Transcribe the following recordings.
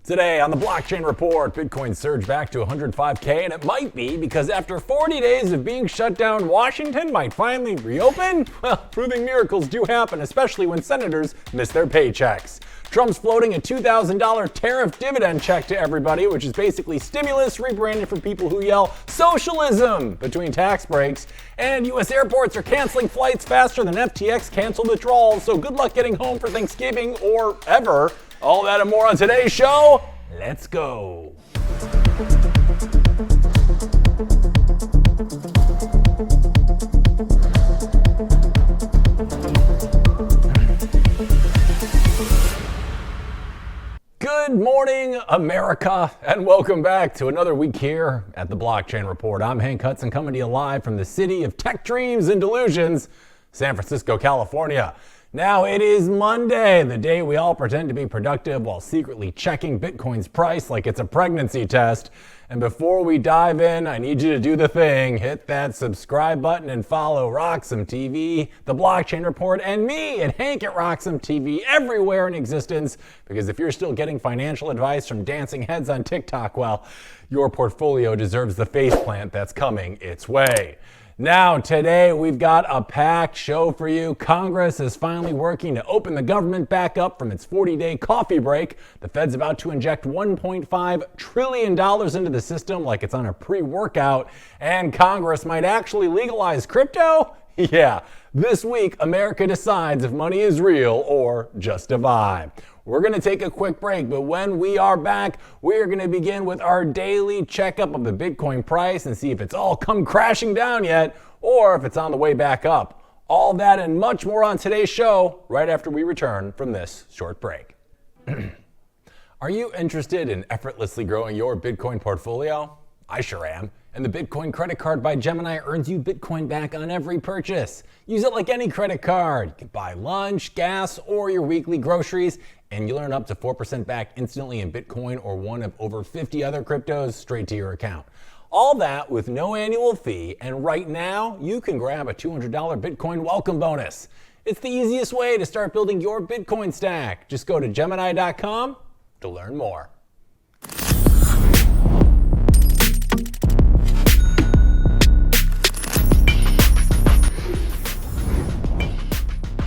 Today on the Blockchain Report, Bitcoin surged back to 105K, and it might be because after 40 days of being shut down, Washington might finally reopen? Well, proving miracles do happen, especially when senators miss their paychecks. Trump's floating a $2,000 tariff dividend check to everybody, which is basically stimulus rebranded for people who yell socialism between tax breaks. And U.S. airports are canceling flights faster than FTX canceled withdrawals, so good luck getting home for Thanksgiving or ever. All that and more on today's show. Let's go. Good morning, America, and welcome back to another week here at the Blockchain Report. I'm Hank Hudson, coming to you live from the city of tech dreams and delusions, San Francisco, California. Now it is Monday, the day we all pretend to be productive while secretly checking Bitcoin's price like it's a pregnancy test. And before we dive in, I need you to do the thing. Hit that subscribe button and follow RoxomTV, the Blockchain Report, and me at Hank at RoxomTV everywhere in existence. Because if you're still getting financial advice from dancing heads on TikTok, well, your portfolio deserves the faceplant that's coming its way. Now, today we've got a packed show for you. Congress is finally working to open the government back up from its 40-day coffee break. The Fed's about to inject $1.5 trillion into the system like it's on a pre-workout. And Congress might actually legalize crypto? Yeah, this week America decides if money is real or just a vibe. We're going to take a quick break, but when we are back, we're going to begin with our daily checkup of the Bitcoin price and see if it's all come crashing down yet or if it's on the way back up. All that and much more on today's show right after we return from this short break. Are you interested in effortlessly growing your Bitcoin portfolio? I sure am. And the Bitcoin credit card by Gemini earns you Bitcoin back on every purchase. Use it like any credit card. You can buy lunch, gas, or your weekly groceries, and you'll earn up to 4% back instantly in Bitcoin or one of over 50 other cryptos straight to your account. All that with no annual fee, and right now, you can grab a $200 Bitcoin welcome bonus. It's the easiest way to start building your Bitcoin stack. Just go to Gemini.com to learn more.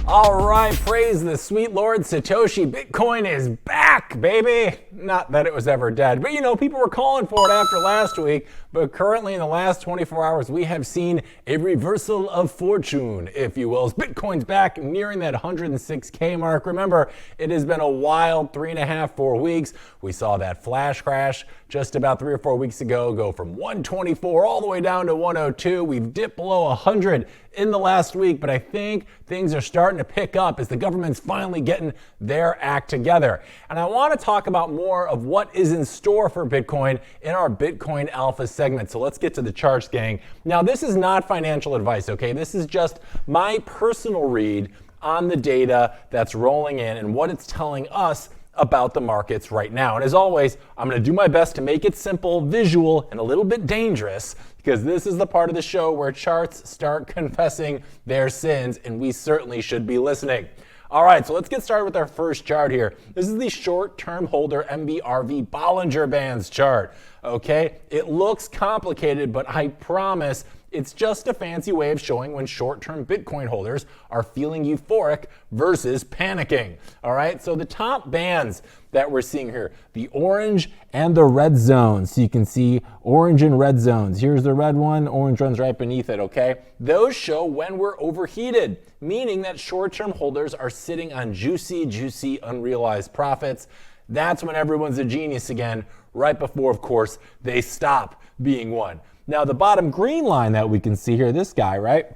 All right, praise the sweet Lord Satoshi. Bitcoin is back, baby. Not that it was ever dead, but people were calling for it after last week. But currently in the last 24 hours, we have seen a reversal of fortune, if you will. Bitcoin's back nearing that 106K mark. Remember, it has been a wild 3.5-4 weeks. We saw that flash crash just about 3 or 4 weeks ago go from 124 all the way down to 102. We've dipped below 100 in the last week, but I think things are starting to pick up as the government's finally getting their act together. And I want to talk about more of what is in store for Bitcoin in our Bitcoin Alpha segment. So let's get to the charts, gang. Now, this is not financial advice, okay? This is just my personal read on the data that's rolling in and what it's telling us about the markets right now. And as always, I'm going to do my best to make it simple, visual, and a little bit dangerous, because this is the part of the show where charts start confessing their sins, and we certainly should be listening. All right, so let's get started with our first chart here. This is the short-term holder MBRV Bollinger Bands chart, okay? It looks complicated, but I promise it's just a fancy way of showing when short-term Bitcoin holders are feeling euphoric versus panicking. All right, so the top bands that we're seeing here, the orange and the red zones. So you can see orange and red zones. Here's the red one, orange runs right beneath it, okay? Those show when we're overheated, meaning that short-term holders are sitting on juicy unrealized profits. That's when everyone's a genius again, right before, of course, they stop being one. Now, the bottom green line that we can see here, this guy, right?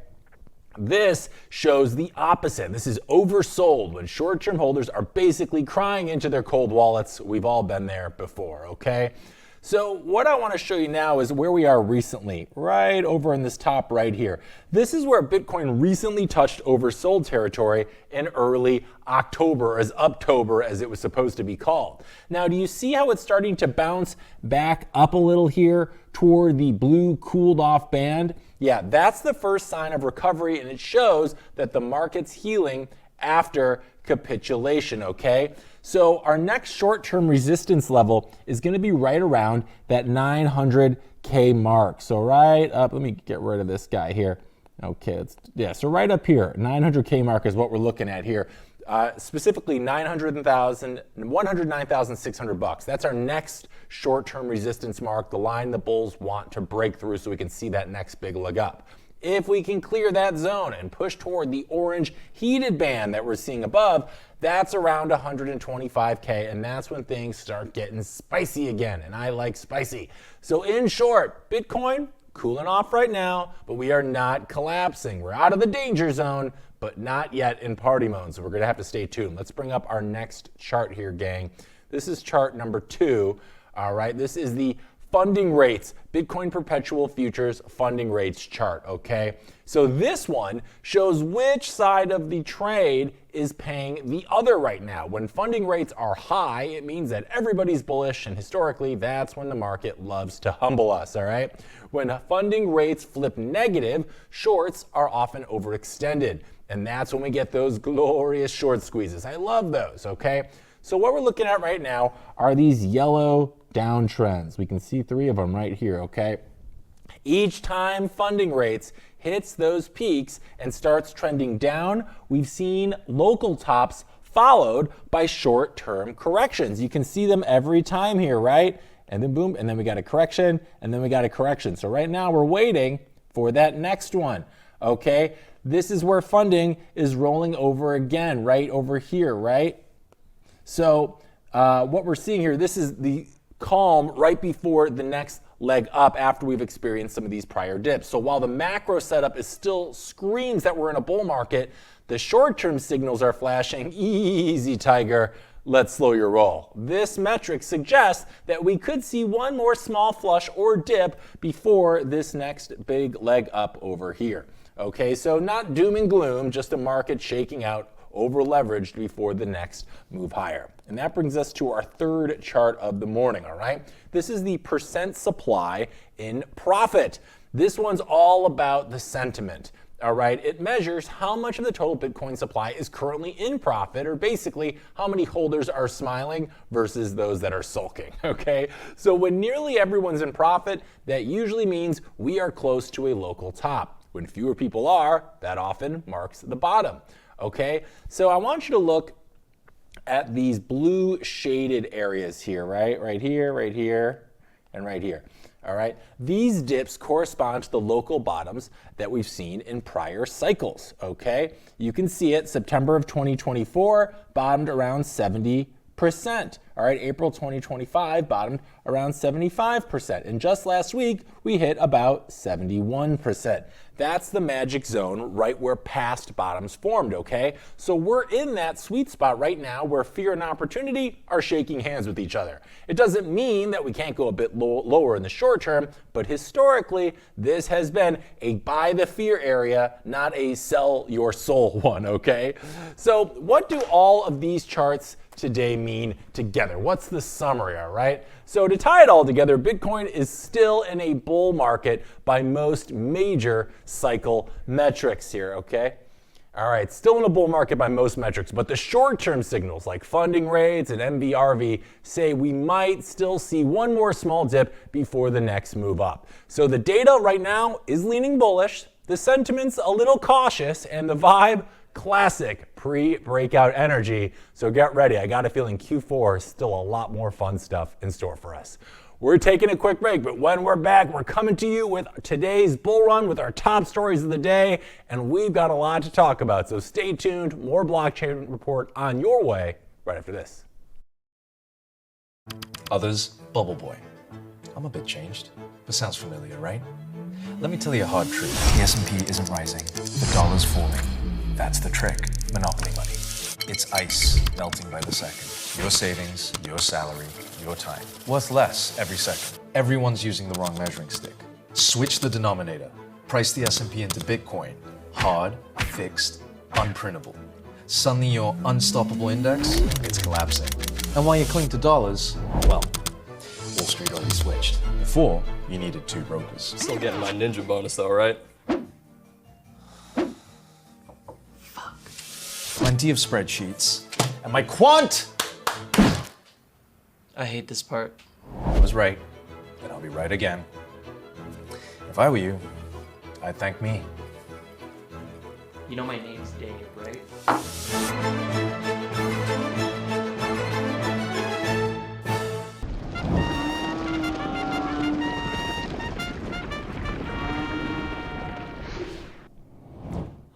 This shows the opposite. This is oversold when short-term holders are basically crying into their cold wallets. We've all been there before, okay? So what I want to show you now is where we are recently, right over in this top right here. This is where Bitcoin recently touched oversold territory in early October, as Uptober as it was supposed to be called. Now, do you see how it's starting to bounce back up a little here toward the blue cooled off band? Yeah, that's the first sign of recovery, and it shows that the market's healing after capitulation, okay? So our next short-term resistance level is going to be right around that 900K mark. So right up, let me get rid of this guy here. Okay, so right up here, 900K mark is what we're looking at here. Specifically 109,600 bucks. That's our next short-term resistance mark, the line the bulls want to break through so we can see that next big leg up. If we can clear that zone and push toward the orange heated band that we're seeing above, that's around 125K, and that's when things start getting spicy again, and I like spicy. So in short, Bitcoin cooling off right now, but we are not collapsing. We're out of the danger zone, but not yet in party mode, so we're gonna have to stay tuned. Let's bring up our next chart here, gang. This is chart number 2, all right? This is the funding rates, Bitcoin perpetual futures funding rates chart, okay? So this one shows which side of the trade is paying the other right now. When funding rates are high, it means that everybody's bullish, and historically, that's when the market loves to humble us, all right? When funding rates flip negative, shorts are often overextended, and that's when we get those glorious short squeezes. I love those, okay? So what we're looking at right now are these yellow downtrends. We can see 3 of them right here, okay? Each time funding rates hits those peaks and starts trending down, we've seen local tops followed by short-term corrections. You can see them every time here, right? And then boom, and then we got a correction, and then we got a correction. So right now we're waiting for that next one, okay? This is where funding is rolling over again, right over here, right? So what we're seeing here, this is the calm right before the next leg up after we've experienced some of these prior dips. So while the macro setup is still screams that we're in a bull market, the short-term signals are flashing, easy tiger, let's slow your roll. This metric suggests that we could see one more small flush or dip before this next big leg up over here. Okay, so not doom and gloom, just a market shaking out, over leveraged before the next move higher. And that brings us to our third chart of the morning, all right? This is the percent supply in profit. This one's all about the sentiment, all right? It measures how much of the total Bitcoin supply is currently in profit, or basically how many holders are smiling versus those that are sulking, okay? So when nearly everyone's in profit, that usually means we are close to a local top. When fewer people are, that often marks the bottom. Okay, so I want you to look at these blue shaded areas here, right? Right here, and right here. All right, these dips correspond to the local bottoms that we've seen in prior cycles. Okay, you can see it, September of 2024 bottomed around 70%. All right, April 2025 bottomed around 75%. And just last week, we hit about 71%. That's the magic zone right where past bottoms formed, okay? So we're in that sweet spot right now where fear and opportunity are shaking hands with each other. It doesn't mean that we can't go a bit lower in the short term, but historically, this has been a buy the fear area, not a sell your soul one, okay? So what do all of these charts today mean together? What's the summary, all right? So to tie it all together, Bitcoin is still in a bull market by most major cycle metrics here, okay? All right, still in a bull market by most metrics, but the short-term signals like funding rates and MVRV say we might still see one more small dip before the next move up. So the data right now is leaning bullish, the sentiment's a little cautious, and the vibe, classic pre-breakout energy. So get ready. I got a feeling Q4 is still a lot more fun stuff in store for us. We're taking a quick break, but when we're back, we're coming to you with today's bull run with our top stories of the day, and we've got a lot to talk about. So stay tuned. More blockchain report on your way right after this. Others, Bubble Boy. I'm a bit changed, but sounds familiar, right? Let me tell you a hard truth. The S&P isn't rising. The dollar's falling. That's the trick. Monopoly money. It's ice melting by the second. Your savings, your salary, your time. Worth less every second. Everyone's using the wrong measuring stick. Switch the denominator. Price the S&P into Bitcoin. Hard, fixed, unprintable. Suddenly your unstoppable index, it's collapsing. And while you cling to dollars, well, Wall Street already switched. Before, you needed 2 brokers. Still getting my ninja bonus though, right? When plenty of spreadsheets, and my quant... I hate this part. I was right, and I'll be right again. If I were you, I'd thank me. You know my name's Dave, right?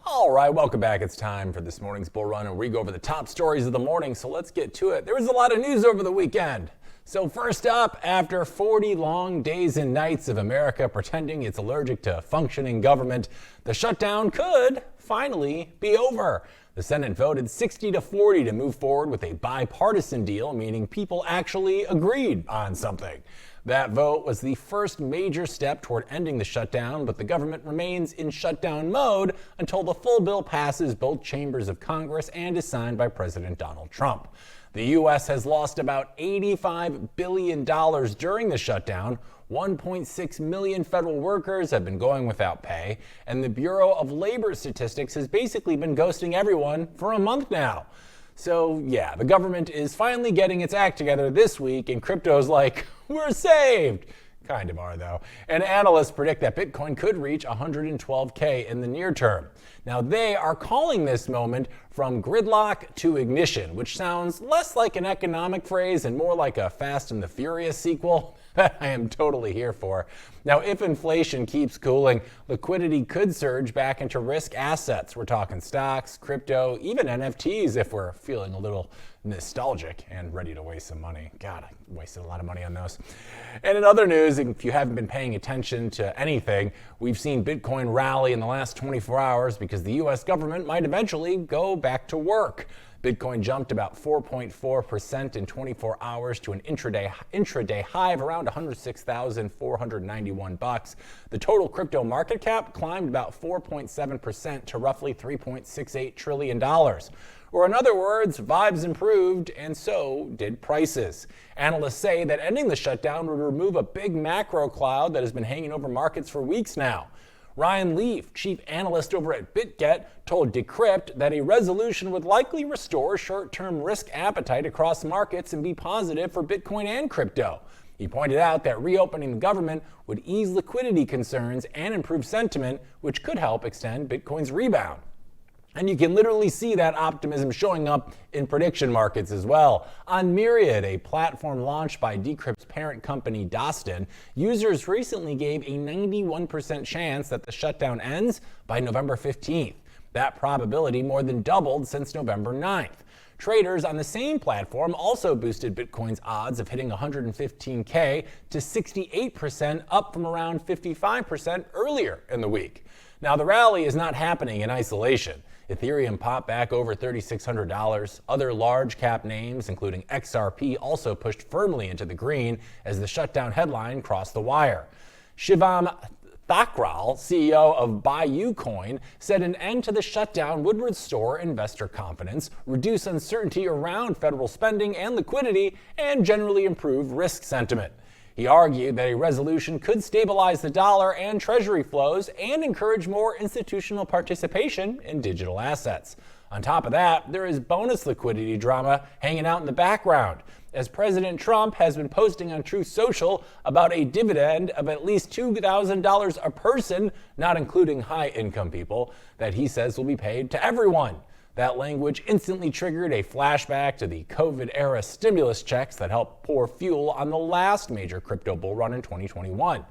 All right, welcome back. It's time for this morning's Bull Run, and we go over the top stories of the morning, so let's get to it. There was a lot of news over the weekend. So first up, after 40 long days and nights of America pretending it's allergic to functioning government, the shutdown could finally be over. The Senate voted 60-40 to move forward with a bipartisan deal, meaning people actually agreed on something. That vote was the first major step toward ending the shutdown, but the government remains in shutdown mode until the full bill passes both chambers of Congress and is signed by President Donald Trump. The U.S. has lost about $85 billion during the shutdown. 1.6 million federal workers have been going without pay, and the Bureau of Labor Statistics has basically been ghosting everyone for a month now. So yeah, the government is finally getting its act together this week, and crypto's like, we're saved. Kind of are, though. And analysts predict that Bitcoin could reach 112K in the near term. Now, they are calling this moment from gridlock to ignition, which sounds less like an economic phrase and more like a Fast and the Furious sequel. I am totally here for. Now, if inflation keeps cooling, liquidity could surge back into risk assets. We're talking stocks, crypto, even NFTs if we're feeling a little nostalgic and ready to waste some money. God, I wasted a lot of money on those. And in other news, if you haven't been paying attention to anything, we've seen Bitcoin rally in the last 24 hours because the US government might eventually go back to work. Bitcoin jumped about 4.4% in 24 hours to an intraday high of around $106,491. The total crypto market cap climbed about 4.7% to roughly $3.68 trillion. Or in other words, vibes improved and so did prices. Analysts say that ending the shutdown would remove a big macro cloud that has been hanging over markets for weeks now. Ryan Leaf, chief analyst over at BitGet, told Decrypt that a resolution would likely restore short-term risk appetite across markets and be positive for Bitcoin and crypto. He pointed out that reopening the government would ease liquidity concerns and improve sentiment, which could help extend Bitcoin's rebound. And you can literally see that optimism showing up in prediction markets as well. On Myriad, a platform launched by Decrypt's parent company Dostin, users recently gave a 91% chance that the shutdown ends by November 15th. That probability more than doubled since November 9th. Traders on the same platform also boosted Bitcoin's odds of hitting 115K to 68%, up from around 55% earlier in the week. Now, the rally is not happening in isolation. Ethereum popped back over $3,600. Other large cap names, including XRP, also pushed firmly into the green as the shutdown headline crossed the wire. Shivam Thakral, CEO of BuyUcoin, said an end to the shutdown would restore investor confidence, reduce uncertainty around federal spending and liquidity, and generally improve risk sentiment. He argued that a resolution could stabilize the dollar and treasury flows and encourage more institutional participation in digital assets. On top of that, there is bonus liquidity drama hanging out in the background, as President Trump has been posting on Truth Social about a dividend of at least $2,000 a person, not including high-income people, that he says will be paid to everyone. That language instantly triggered a flashback to the COVID-era stimulus checks that helped pour fuel on the last major crypto bull run in 2021.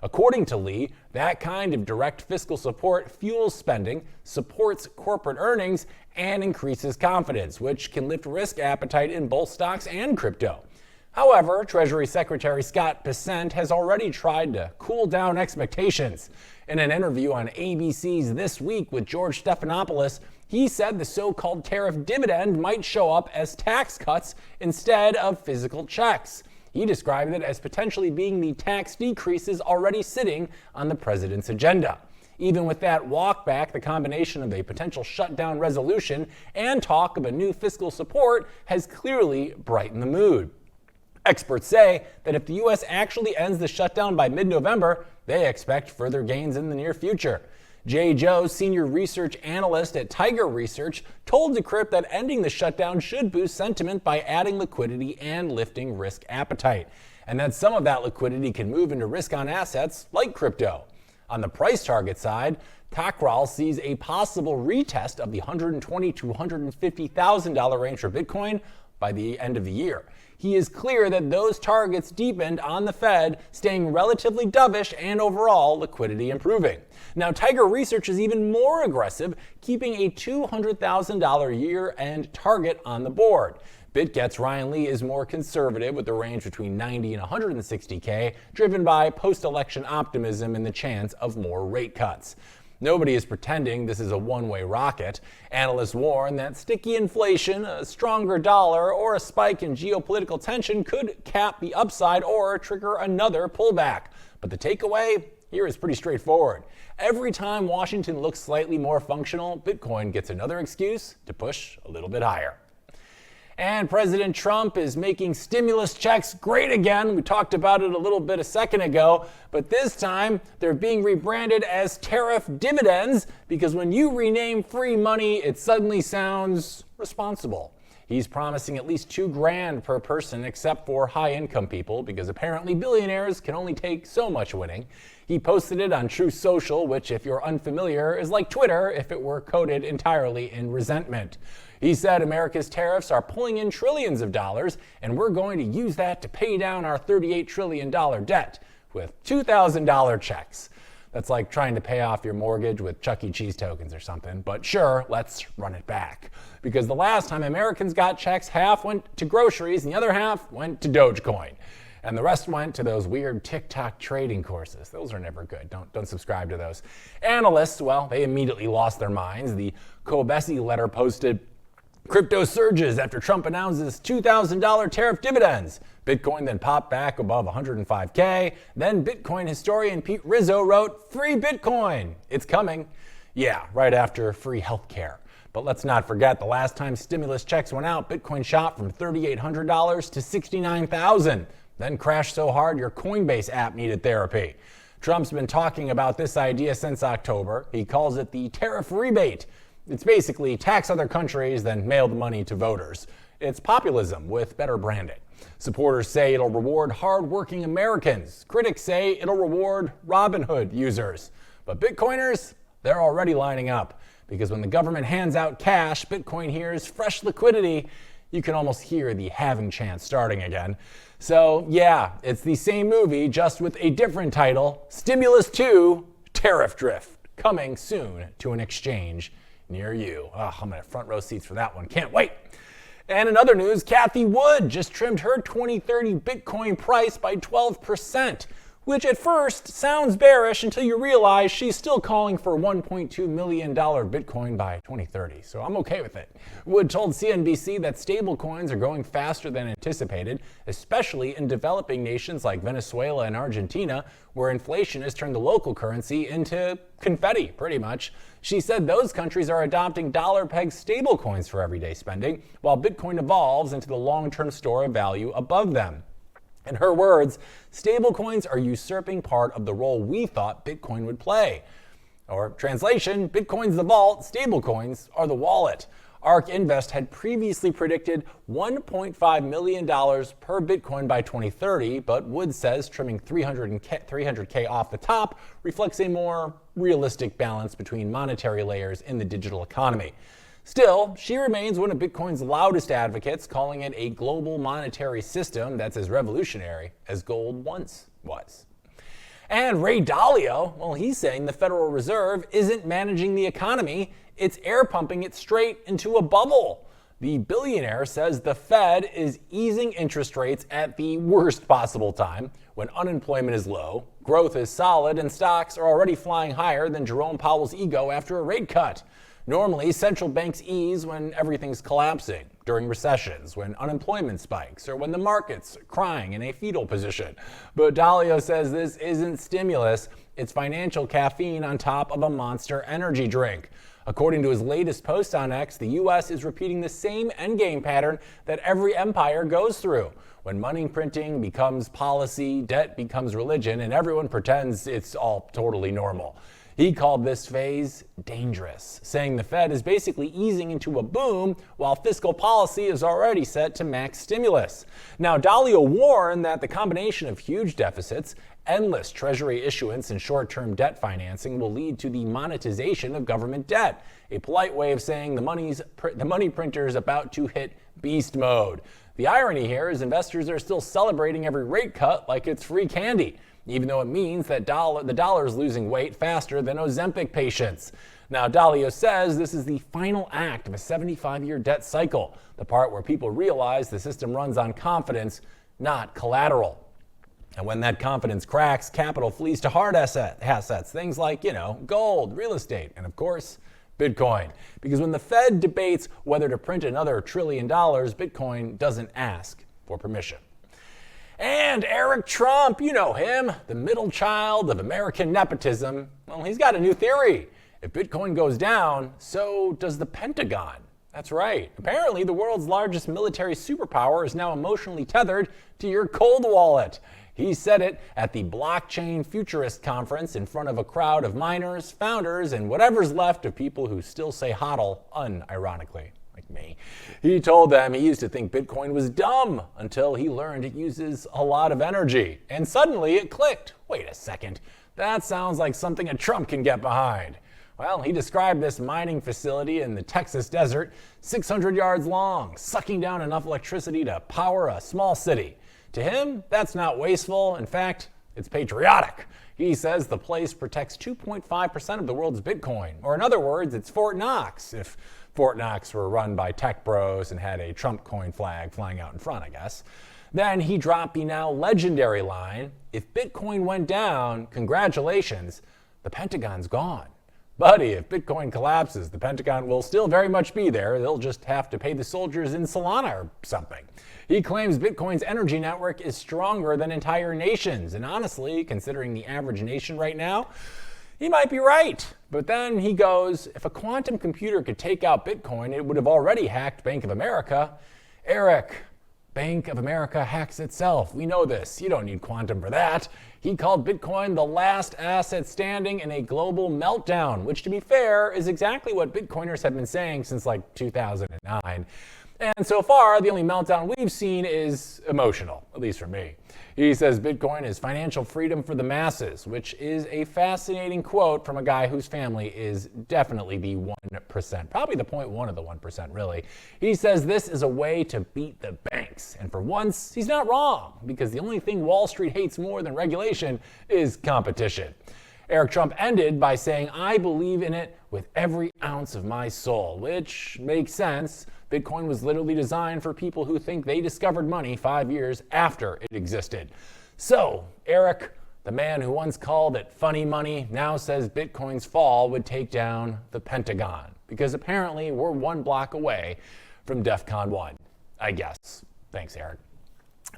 According to Lee, that kind of direct fiscal support fuels spending, supports corporate earnings, and increases confidence, which can lift risk appetite in both stocks and crypto. However, Treasury Secretary Scott Bessent has already tried to cool down expectations. In an interview on ABC's This Week with George Stephanopoulos, he said the so-called tariff dividend might show up as tax cuts instead of physical checks. He described it as potentially being the tax decreases already sitting on the president's agenda. Even with that walk back, the combination of a potential shutdown resolution and talk of a new fiscal support has clearly brightened the mood. Experts say that if the U.S. actually ends the shutdown by mid-November, they expect further gains in the near future. Jay Joe, senior research analyst at Tiger Research, told Decrypt that ending the shutdown should boost sentiment by adding liquidity and lifting risk appetite, and that some of that liquidity can move into risk-on assets like crypto. On the price target side, Cockrell sees a possible retest of the $120,000 to $150,000 range for Bitcoin by the end of the year. He is clear that those targets deepened on the Fed staying relatively dovish and overall liquidity improving. Now, Tiger Research is even more aggressive, keeping a $200,000 year-end target on the board. BitGet's Ryan Lee is more conservative with the range between 90 and 160K, driven by post-election optimism and the chance of more rate cuts. Nobody is pretending this is a one-way rocket. Analysts warn that sticky inflation, a stronger dollar, or a spike in geopolitical tension could cap the upside or trigger another pullback. But the takeaway here is pretty straightforward. Every time Washington looks slightly more functional, Bitcoin gets another excuse to push a little bit higher. And President Trump is making stimulus checks great again. We talked about it a little bit a second ago, but this time they're being rebranded as tariff dividends because when you rename free money, it suddenly sounds responsible. He's promising at least $2,000 per person, except for high-income people, because apparently billionaires can only take so much winning. He posted it on Truth Social, which, if you're unfamiliar, is like Twitter if it were coded entirely in resentment. He said America's tariffs are pulling in trillions of dollars, and we're going to use that to pay down our $38 trillion debt with $2,000 checks. That's like trying to pay off your mortgage with Chuck E. Cheese tokens or something. But sure, let's run it back. Because the last time Americans got checks, half went to groceries and the other half went to Dogecoin. And the rest went to those weird TikTok trading courses. Those are never good. Don't subscribe to those. Analysts, well, they immediately lost their minds. The Kobesi letter posted, "Crypto surges after Trump announces $2,000 tariff dividends. Bitcoin then popped back above 105K. Then Bitcoin historian Pete Rizzo wrote, free Bitcoin. It's coming." Yeah, right after free healthcare. But let's not forget the last time stimulus checks went out, Bitcoin shot from $3,800 to $69,000. Then crashed so hard your Coinbase app needed therapy. Trump's been talking about this idea since October. He calls it the tariff rebate. It's basically tax other countries, then mail the money to voters. It's populism with better branding. Supporters say it'll reward hard-working Americans. Critics say it'll reward Robinhood users. But Bitcoiners, they're already lining up. Because when the government hands out cash, Bitcoin hears fresh liquidity. You can almost hear the halving chant starting again. So yeah, it's the same movie, just with a different title, Stimulus 2, Tariff Drift, coming soon to an exchange near you. Oh, I'm gonna have front row seats for that one. Can't wait. And in other news, Cathie Wood just trimmed her 2030 Bitcoin price by 12%, which at first sounds bearish until you realize she's still calling for $1.2 million Bitcoin by 2030. So I'm okay with it. Wood told CNBC that stablecoins are growing faster than anticipated, especially in developing nations like Venezuela and Argentina, where inflation has turned the local currency into confetti, pretty much. She said those countries are adopting dollar-pegged stablecoins for everyday spending, while Bitcoin evolves into the long-term store of value above them. In her words, stablecoins are usurping part of the role we thought Bitcoin would play. Or translation, Bitcoin's the vault, stablecoins are the wallet. ARK Invest had previously predicted $1.5 million per Bitcoin by 2030, but Wood says trimming 300K off the top reflects a more realistic balance between monetary layers in the digital economy. Still, she remains one of Bitcoin's loudest advocates, calling it a global monetary system that's as revolutionary as gold once was. And Ray Dalio, well, he's saying the Federal Reserve isn't managing the economy, it's air pumping it straight into a bubble. The billionaire says the Fed is easing interest rates at the worst possible time, when unemployment is low, growth is solid, and stocks are already flying higher than Jerome Powell's ego after a rate cut. Normally, central banks ease when everything's collapsing, during recessions, when unemployment spikes, or when the market's crying in a fetal position. But Dalio says this isn't stimulus, it's financial caffeine on top of a monster energy drink. According to his latest post on X, the US is repeating the same endgame pattern that every empire goes through. When money printing becomes policy, debt becomes religion, and everyone pretends it's all totally normal. He called this phase dangerous, saying the Fed is basically easing into a boom while fiscal policy is already set to max stimulus. Now, Dalio warned that the combination of huge deficits, endless Treasury issuance, and short-term debt financing will lead to the monetization of government debt, a polite way of saying the money printer is about to hit beast mode. The irony here is investors are still celebrating every rate cut like it's free candy, even though it means that the dollar is losing weight faster than Ozempic patients. Now, Dalio says this is the final act of a 75-year debt cycle, the part where people realize the system runs on confidence, not collateral. And when that confidence cracks, capital flees to hard assets, things like, gold, real estate, and of course, Bitcoin. Because when the Fed debates whether to print another $1 trillion, Bitcoin doesn't ask for permission. And Eric Trump, you know him, the middle child of American nepotism. Well, he's got a new theory. If Bitcoin goes down, so does the Pentagon. That's right. Apparently, the world's largest military superpower is now emotionally tethered to your cold wallet. He said it at the Blockchain Futurist Conference in front of a crowd of miners, founders, and whatever's left of people who still say hodl unironically, like me. He told them he used to think Bitcoin was dumb until he learned it uses a lot of energy. And suddenly it clicked. Wait a second. That sounds like something a Trump can get behind. Well, he described this mining facility in the Texas desert, 600 yards long, sucking down enough electricity to power a small city. To him, that's not wasteful. In fact, it's patriotic. He says the place protects 2.5% of the world's Bitcoin. Or in other words, it's Fort Knox, if Fort Knox were run by tech bros and had a Trump coin flag flying out in front, I guess. Then he dropped the now legendary line, if Bitcoin went down, congratulations, the Pentagon's gone. Buddy, if Bitcoin collapses, the Pentagon will still very much be there. They'll just have to pay the soldiers in Solana or something. He claims Bitcoin's energy network is stronger than entire nations. And honestly, considering the average nation right now, he might be right. But then he goes, if a quantum computer could take out Bitcoin, it would have already hacked Bank of America. Eric, Bank of America hacks itself. We know this. You don't need quantum for that. He called Bitcoin the last asset standing in a global meltdown, which, to be fair, is exactly what Bitcoiners have been saying since like 2009. And so far, the only meltdown we've seen is emotional, at least for me. He says Bitcoin is financial freedom for the masses, which is a fascinating quote from a guy whose family is definitely the 1%, probably the 0.1 of the 1%, really. He says this is a way to beat the banks. And for once, he's not wrong, because the only thing Wall Street hates more than regulation is competition. Eric Trump ended by saying, I believe in it with every ounce of my soul, which makes sense. Bitcoin was literally designed for people who think they discovered money 5 years after it existed. So, Eric, the man who once called it funny money, now says Bitcoin's fall would take down the Pentagon, because apparently we're one block away from DEFCON 1, I guess. Thanks, Eric.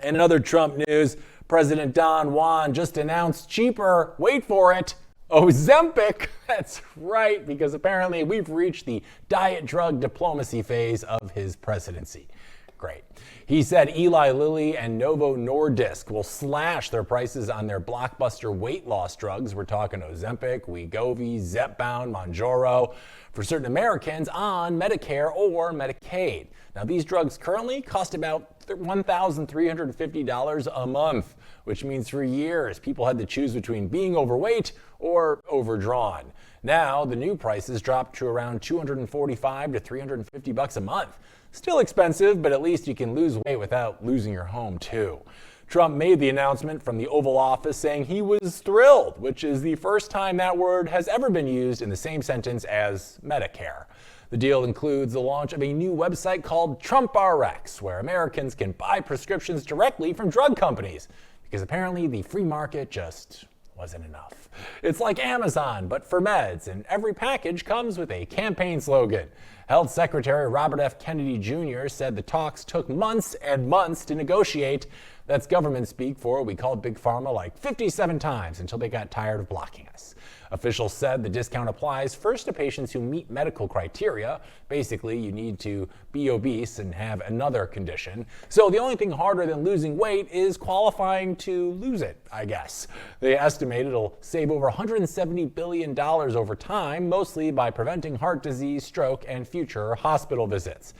And in other Trump news, President Don Juan just announced cheaper, wait for it, Ozempic. That's right, because apparently we've reached the diet drug diplomacy phase of his presidency. Great. He said Eli Lilly and Novo Nordisk will slash their prices on their blockbuster weight loss drugs. We're talking Ozempic, Wegovy, Zepbound, Mounjaro, for certain Americans on Medicare or Medicaid. Now, these drugs currently cost about $1,350 a month, which means for years people had to choose between being overweight or overdrawn. Now, the new prices dropped to around $245 to $350 a month. Still expensive, but at least you can lose weight without losing your home too. Trump made the announcement from the Oval Office saying he was thrilled, which is the first time that word has ever been used in the same sentence as Medicare. The deal includes the launch of a new website called TrumpRx, where Americans can buy prescriptions directly from drug companies, because apparently the free market just wasn't enough. It's like Amazon, but for meds, and every package comes with a campaign slogan. Health Secretary Robert F. Kennedy Jr. said the talks took months and months to negotiate, That's government speak for what we called Big Pharma like 57 times until they got tired of blocking us. Officials said the discount applies first to patients who meet medical criteria. Basically, you need to be obese and have another condition. So the only thing harder than losing weight is qualifying to lose it, I guess. They estimate it'll save over $170 billion over time, mostly by preventing heart disease, stroke, and future hospital visits.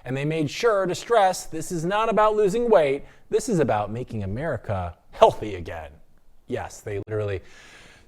And they made sure to stress this is not about losing weight. This is about making America healthy again. Yes, they literally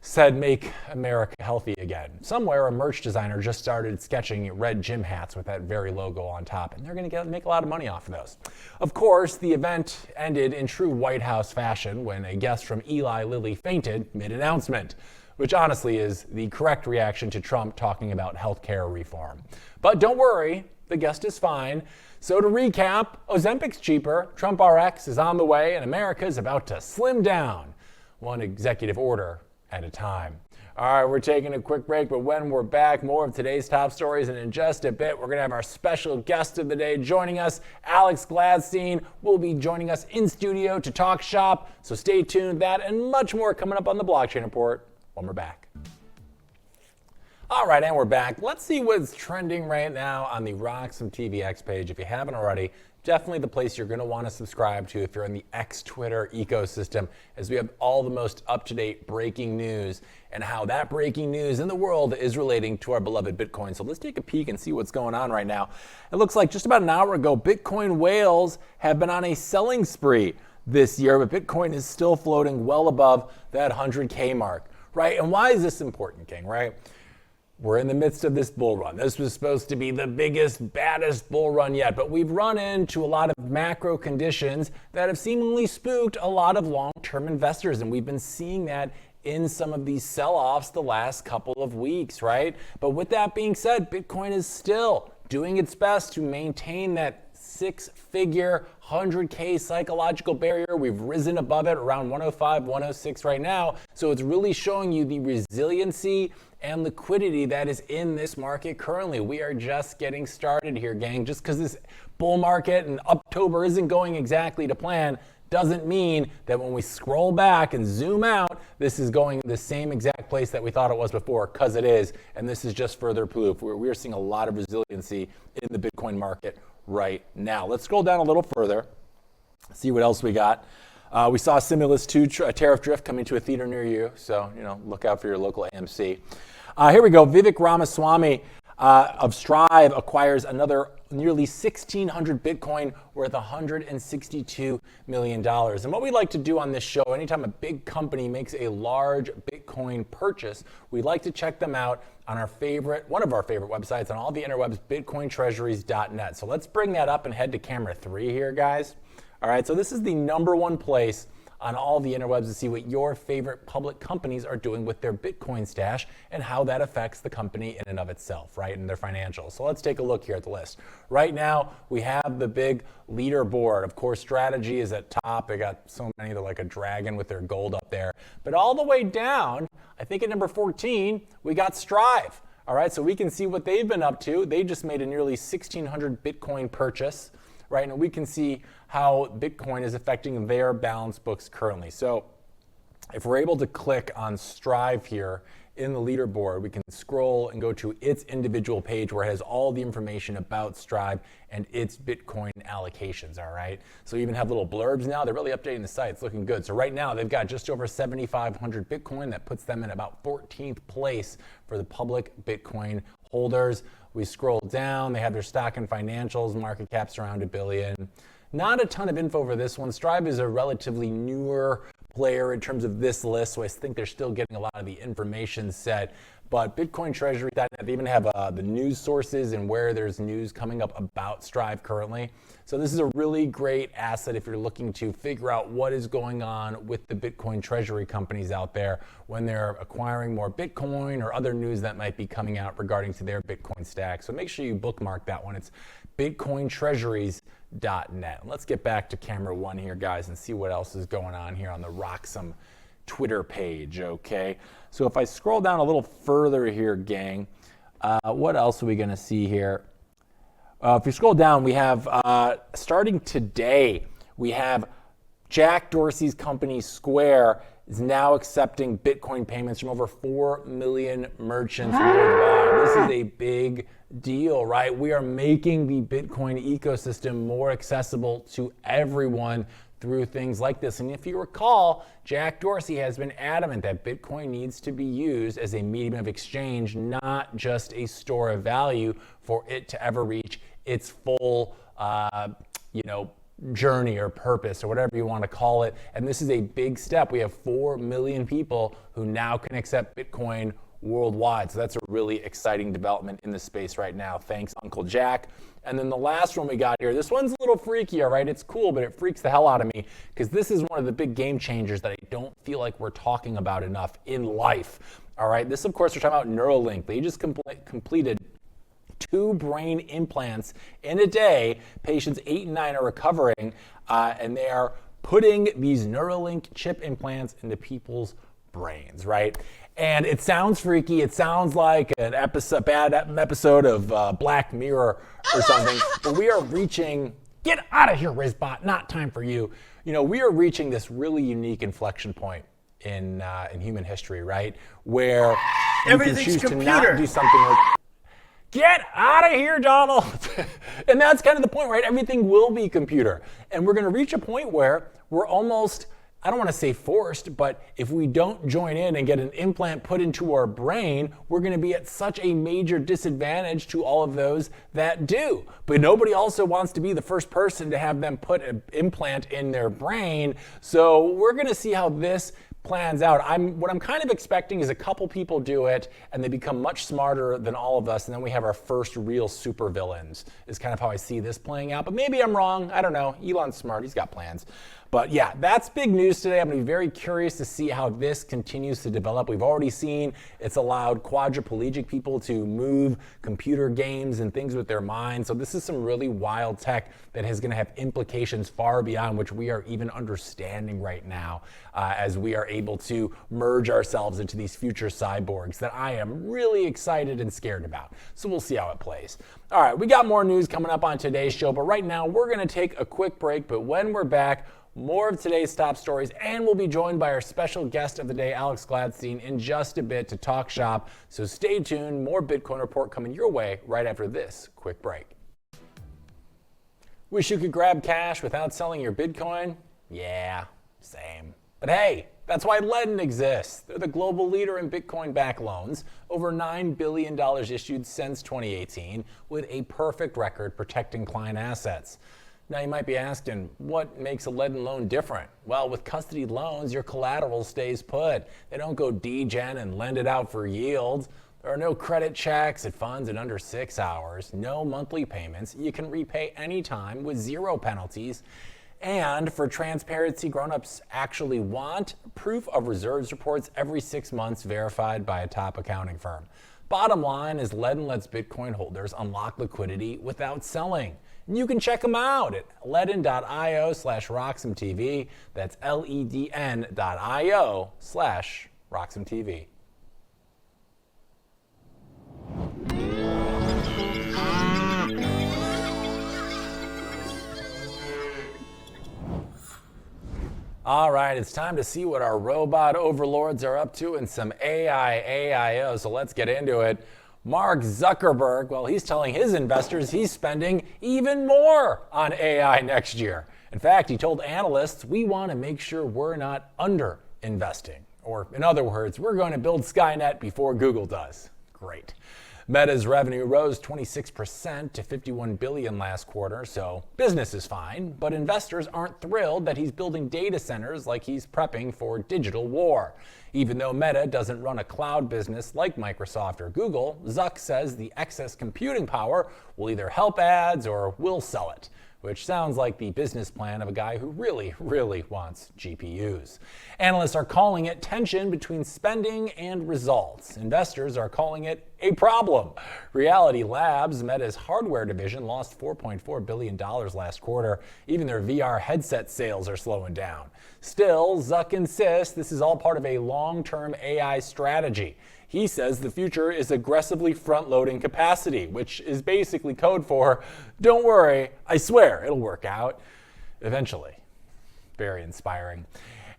said make America healthy again. Somewhere a merch designer just started sketching red gym hats with that very logo on top, and they're going to make a lot of money off of those. Of course, the event ended in true White House fashion when a guest from Eli Lilly fainted mid-announcement, which honestly is the correct reaction to Trump talking about healthcare reform. But don't worry, the guest is fine. So to recap, Ozempic's cheaper, Trump RX is on the way, and America is about to slim down, one executive order at a time. All right, we're taking a quick break, but when we're back, more of today's top stories, and in just a bit, we're going to have our special guest of the day joining us, Alex Gladstein, will be joining us in studio to talk shop, so stay tuned. That and much more coming up on the Blockchain Report when we're back. All right, and we're back. Let's see what's trending right now on the RoxomTV X page. If you haven't already, definitely the place you're going to want to subscribe to if you're in the X Twitter ecosystem, as we have all the most up-to-date breaking news and how that breaking news in the world is relating to our beloved Bitcoin. So let's take a peek and see what's going on right now. It looks like just about an hour ago, Bitcoin whales have been on a selling spree this year, but Bitcoin is still floating well above that 100K mark, right? And why is this important, King, right? We're in the midst of this bull run. This was supposed to be the biggest, baddest bull run yet, but we've run into a lot of macro conditions that have seemingly spooked a lot of long-term investors, and we've been seeing that in some of these sell-offs the last couple of weeks, right? But with that being said, Bitcoin is still doing its best to maintain that six-figure 100K psychological barrier. We've risen above it around 105, 106 right now. So it's really showing you the resiliency and liquidity that is in this market currently. We are just getting started here, gang. Just because this bull market in October isn't going exactly to plan doesn't mean that when we scroll back and zoom out, this is going the same exact place that we thought it was before, because it is. And this is just further proof. We're seeing a lot of resiliency in the Bitcoin market right now. Let's scroll down a little further, see what else we got. We saw Stimulus 2 tariff drift coming to a theater near you, so look out for your local AMC. Here we go. Vivek Ramaswamy of Strive acquires another nearly 1,600 Bitcoin worth $162 million. And what we like to do on this show, anytime a big company makes a large Bitcoin purchase, we like to check them out on one of our favorite websites on all the interwebs, bitcointreasuries.net. So let's bring that up and head to camera 3 here, guys. All right, so this is the number one place on all the interwebs to see what your favorite public companies are doing with their Bitcoin stash and how that affects the company in and of itself, right, and their financials. So let's take a look here at the list. Right now, we have the big leaderboard. Of course, Strategy is at top. They got so many, they're like a dragon with their gold up there. But all the way down, I think at number 14, we got Strive. All right, so we can see what they've been up to. They just made a nearly 1,600 Bitcoin purchase. Right, and we can see how Bitcoin is affecting their balance books currently. So if we're able to click on Strive here in the leaderboard, we can scroll and go to its individual page where it has all the information about Strive and its Bitcoin allocations, all right? So you even have little blurbs now. They're really updating the site. It's looking good. So right now, they've got just over 7,500 Bitcoin. That puts them in about 14th place for the public Bitcoin holders. We scroll down, they have their stock and financials, market cap's around $1 billion. Not a ton of info for this one. Strive is a relatively newer player in terms of this list, so I think they're still getting a lot of the information set. But BitcoinTreasury.net, they even have the news sources and where there's news coming up about Strive currently. So this is a really great asset if you're looking to figure out what is going on with the Bitcoin treasury companies out there when they're acquiring more Bitcoin or other news that might be coming out regarding to their Bitcoin stack. So make sure you bookmark that one. It's BitcoinTreasuries.net. Let's get back to camera 1 here, guys, and see what else is going on here on the Roxom Twitter page, okay? So if I scroll down a little further here, gang, what else are we going to see here? If you scroll down, we have, starting today, we have Jack Dorsey's company Square is now accepting Bitcoin payments from over 4 million merchants worldwide. This is a big deal, right? We are making the Bitcoin ecosystem more accessible to everyone through things like this. And if you recall, Jack Dorsey has been adamant that Bitcoin needs to be used as a medium of exchange, not just a store of value for it to ever reach its full, journey or purpose or whatever you want to call it. And this is a big step. We have 4 million people who now can accept Bitcoin worldwide. So that's a really exciting development in the space right now. Thanks, Uncle Jack. And then the last one we got here, this one's a little freakier, right? It's cool, but it freaks the hell out of me because this is one of the big game changers that I don't feel like we're talking about enough in life. All right, this, of course, we're talking about Neuralink. They just completed 2 brain implants in a day. Patients 8 and 9 are recovering, and they are putting these Neuralink chip implants into people's brains, right? And it sounds freaky. It sounds like an bad episode of Black Mirror or something. But we are reaching, get out of here, Rizbot, not time for you. We are reaching this really unique inflection point in human history, right? Where you can choose to not do something like, get out of here, Donald. And that's kind of the point, right? Everything will be computer. And we're going to reach a point where we're almost, I don't want to say forced, but if we don't join in and get an implant put into our brain, we're going to be at such a major disadvantage to all of those that do. But nobody also wants to be the first person to have them put an implant in their brain. So we're going to see how this plans out. What I'm kind of expecting is a couple people do it and they become much smarter than all of us, and then we have our first real supervillains, is kind of how I see this playing out. But maybe I'm wrong. I don't know. Elon's smart. He's got plans. But yeah, that's big news today. I'm going to be very curious to see how this continues to develop. We've already seen it's allowed quadriplegic people to move computer games and things with their minds. So this is some really wild tech that is going to have implications far beyond which we are even understanding right now, as we are able to merge ourselves into these future cyborgs that I am really excited and scared about. So we'll see how it plays. All right, we got more news coming up on today's show, but right now we're going to take a quick break. But when we're back, more of today's top stories, and we'll be joined by our special guest of the day, Alex Gladstein, in just a bit to talk shop. So stay tuned. More Bitcoin Report coming your way right after this quick break. Wish you could grab cash without selling your Bitcoin? Yeah, same. But hey, that's why Ledn exists. They're the global leader in Bitcoin-backed loans, over $9 billion issued since 2018, with a perfect record protecting client assets. Now you might be asking, what makes a Ledn loan different? Well, with custody loans, your collateral stays put. They don't go degen and lend it out for yield. There are no credit checks. It funds in under 6 hours. No monthly payments. You can repay anytime with 0 penalties. And for transparency, grown-ups actually want proof of reserves reports every 6 months verified by a top accounting firm. Bottom line is Ledn lets Bitcoin holders unlock liquidity without selling. And you can check them out at ledn.io/RoxomTV. That's ledn.io/RoxomTV. All right, it's time to see what our robot overlords are up to in some AI, AIO. So let's get into it. Mark Zuckerberg, well, he's telling his investors he's spending even more on AI next year. In fact, he told analysts, we want to make sure we're not under investing. Or in other words, we're going to build Skynet before Google does. Great. Meta's revenue rose 26% to $51 billion last quarter, so business is fine, but investors aren't thrilled that he's building data centers like he's prepping for digital war. Even though Meta doesn't run a cloud business like Microsoft or Google, Zuck says the excess computing power will either help ads or will sell it, which sounds like the business plan of a guy who really, really wants GPUs. Analysts are calling it tension between spending and results. Investors are calling it a problem. Reality Labs, Meta's hardware division, lost $4.4 billion last quarter. Even their VR headset sales are slowing down. Still, Zuck insists this is all part of a long-term AI strategy. He says the future is aggressively front-loading capacity, which is basically code for, don't worry, I swear it'll work out eventually. Very inspiring.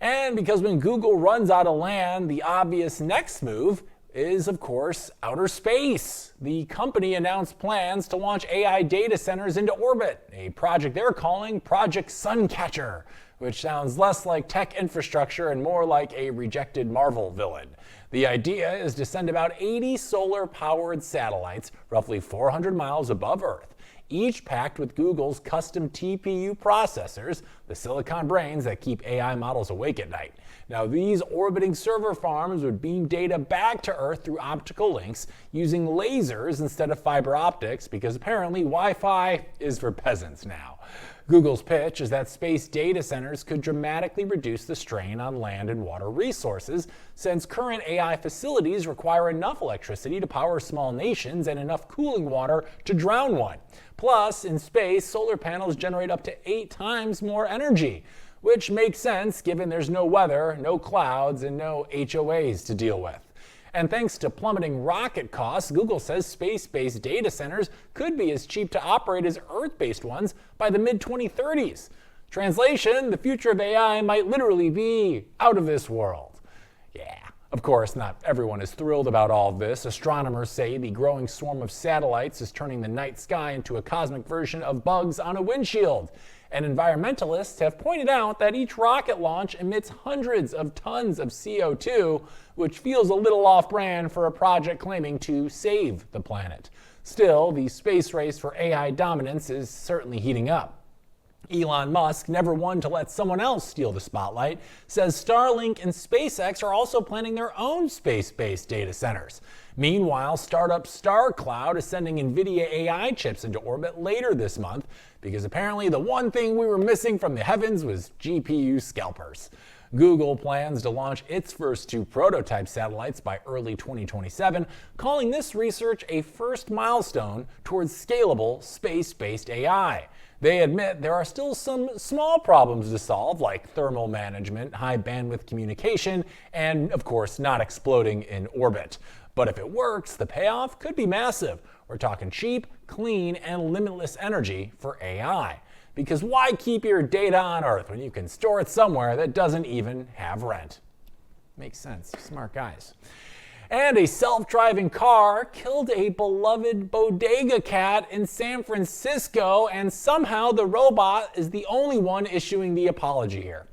And because when Google runs out of land, the obvious next move is, of course, outer space. The company announced plans to launch AI data centers into orbit, a project they're calling Project Suncatcher, which sounds less like tech infrastructure and more like a rejected Marvel villain. The idea is to send about 80 solar-powered satellites roughly 400 miles above Earth, each packed with Google's custom TPU processors, the silicon brains that keep AI models awake at night. Now, these orbiting server farms would beam data back to Earth through optical links using lasers instead of fiber optics, because apparently Wi-Fi is for peasants now. Google's pitch is that space data centers could dramatically reduce the strain on land and water resources, since current AI facilities require enough electricity to power small nations and enough cooling water to drown one. Plus, in space, solar panels generate up to 8 times more energy, which makes sense given there's no weather, no clouds, and no HOAs to deal with. And thanks to plummeting rocket costs, Google says space-based data centers could be as cheap to operate as Earth-based ones by the mid-2030s. Translation, the future of AI might literally be out of this world. Yeah. Of course, not everyone is thrilled about all of this. Astronomers say the growing swarm of satellites is turning the night sky into a cosmic version of bugs on a windshield. And environmentalists have pointed out that each rocket launch emits hundreds of tons of CO2, which feels a little off-brand for a project claiming to save the planet. Still, the space race for AI dominance is certainly heating up. Elon Musk, never one to let someone else steal the spotlight, says Starlink and SpaceX are also planning their own space-based data centers. Meanwhile, startup StarCloud is sending NVIDIA AI chips into orbit later this month because apparently the one thing we were missing from the heavens was GPU scalpers. Google plans to launch its first 2 prototype satellites by early 2027, calling this research a first milestone towards scalable space-based AI. They admit there are still some small problems to solve, like thermal management, high bandwidth communication, and of course not exploding in orbit. But if it works, the payoff could be massive. We're talking cheap, clean, and limitless energy for AI. Because why keep your data on Earth when you can store it somewhere that doesn't even have rent? Makes sense. Smart guys. And a self-driving car killed a beloved bodega cat in San Francisco, and somehow the robot is the only one issuing the apology here.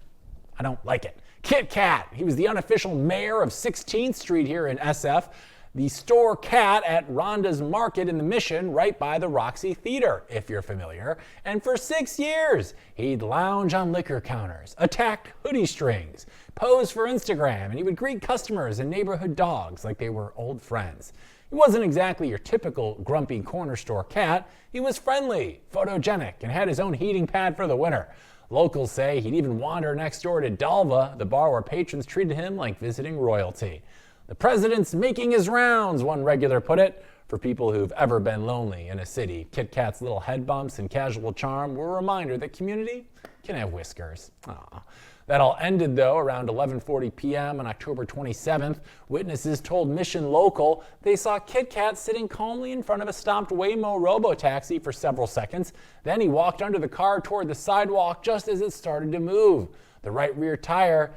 I don't like it. Kit Kat, he was the unofficial mayor of 16th Street here in SF, the store cat at Rhonda's Market in the Mission right by the Roxy Theater, if you're familiar. And for 6 years, he'd lounge on liquor counters, attack hoodie strings, pose for Instagram, and he would greet customers and neighborhood dogs like they were old friends. He wasn't exactly your typical grumpy corner store cat. He was friendly, photogenic, and had his own heating pad for the winter. Locals say he'd even wander next door to Dalva, the bar where patrons treated him like visiting royalty. The president's making his rounds, one regular put it. For people who've ever been lonely in a city, Kit Kat's little head bumps and casual charm were a reminder that community can have whiskers. Aww. That all ended, though, around 11:40 p.m. on October 27th. Witnesses told Mission Local they saw Kit Kat sitting calmly in front of a stopped Waymo Robotaxi for several seconds. Then he walked under the car toward the sidewalk just as it started to move. The right rear tire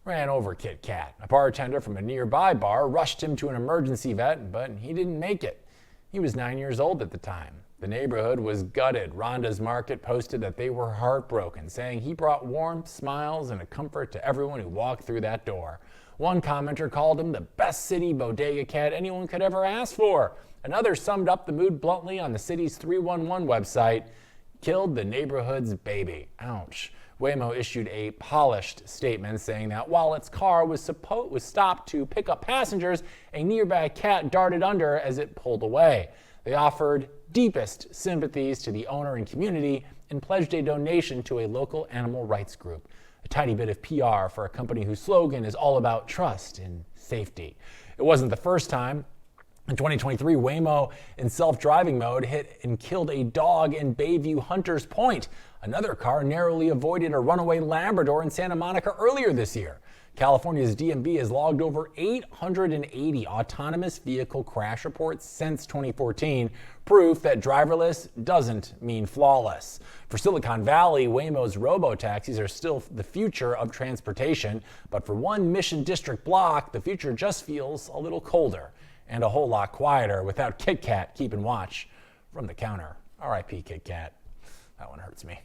ran over Kit Kat. A bartender from a nearby bar rushed him to an emergency vet, but he didn't make it. He was 9 years old at the time. The neighborhood was gutted. Rhonda's Market posted that they were heartbroken, saying he brought warmth, smiles, and a comfort to everyone who walked through that door. One commenter called him the best city bodega cat anyone could ever ask for. Another summed up the mood bluntly on the city's 311 website, killed the neighborhood's baby. Ouch. Waymo issued a polished statement saying that while its car was stopped to pick up passengers, a nearby cat darted under as it pulled away. They offered deepest sympathies to the owner and community and pledged a donation to a local animal rights group. A tiny bit of PR for a company whose slogan is all about trust and safety. It wasn't the first time In 2023, Waymo in self-driving mode hit and killed a dog in Bayview Hunters Point. Another car narrowly avoided a runaway Labrador in Santa Monica earlier this year. California's DMV has logged over 880 autonomous vehicle crash reports since 2014, proof that driverless doesn't mean flawless. For Silicon Valley, Waymo's Robotaxis are still the future of transportation, but for one Mission District block, the future just feels a little colder and a whole lot quieter without Kit Kat keeping watch from the counter. R.I.P. Kit Kat. That one hurts me.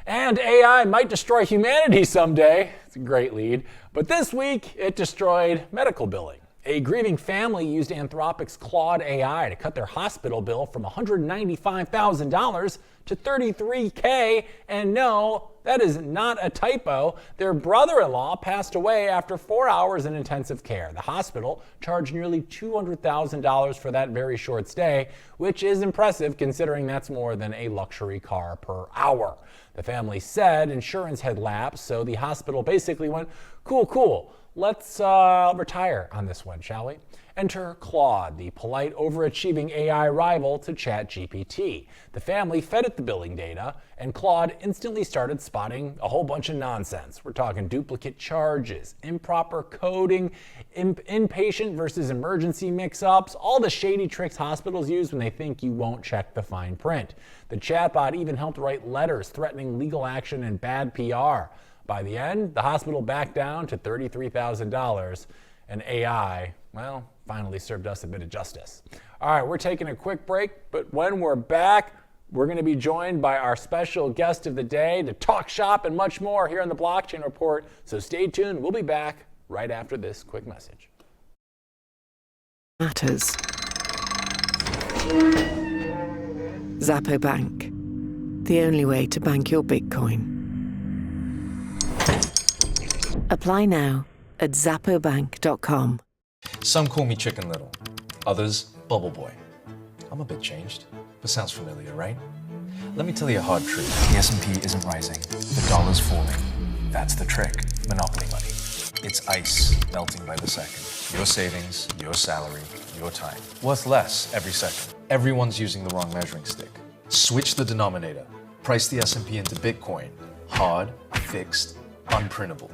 And AI might destroy humanity someday. It's a great lead. But this week, it destroyed medical billing. A grieving family used Anthropic's Claude AI to cut their hospital bill from $195,000 to $33K. And no, that is not a typo. Their brother-in-law passed away after 4 hours in intensive care. The hospital charged nearly $200,000 for that very short stay, which is impressive considering that's more than a luxury car per hour. The family said insurance had lapsed, so the hospital basically went, cool. Let's retire on this one, shall we? Enter Claude, the polite, overachieving AI rival to ChatGPT. The family fed it the billing data, and Claude instantly started spotting a whole bunch of nonsense. We're talking duplicate charges, improper coding, inpatient versus emergency mix-ups, all the shady tricks hospitals use when they think you won't check the fine print. The chatbot even helped write letters threatening legal action and bad PR. By the end, the hospital backed down to $33,000, and AI, well, finally served us a bit of justice. All right, we're taking a quick break, but when we're back, we're going to be joined by our special guest of the day to talk shop and much more here on the Blockchain Report. So stay tuned. We'll be back right after this quick message. Matters. Zappo Bank, the only way to bank your Bitcoin. Apply now at zappobank.com. Some call me Chicken Little, others Bubble Boy. I'm a bit changed, but sounds familiar, right? Let me tell you a hard truth. The S&P isn't rising, the dollar's falling. That's the trick, monopoly money. It's ice melting by the second. Your savings, your salary, your time. Worth less every second. Everyone's using the wrong measuring stick. Switch the denominator. Price the S&P into Bitcoin. Hard, fixed, unprintable.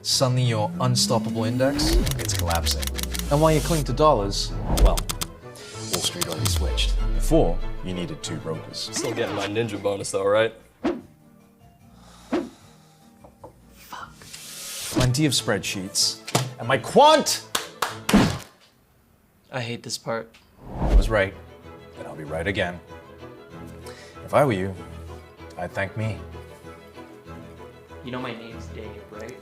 Suddenly your unstoppable index, it's collapsing. And while you cling to dollars, well, Wall Street already switched. Before, you needed 2 brokers. Still getting my ninja bonus though, right? Fuck. Plenty of spreadsheets. And my quant! I hate this part. I was right, and I'll be right again. If I were you, I'd thank me. You know my name's Dave, right?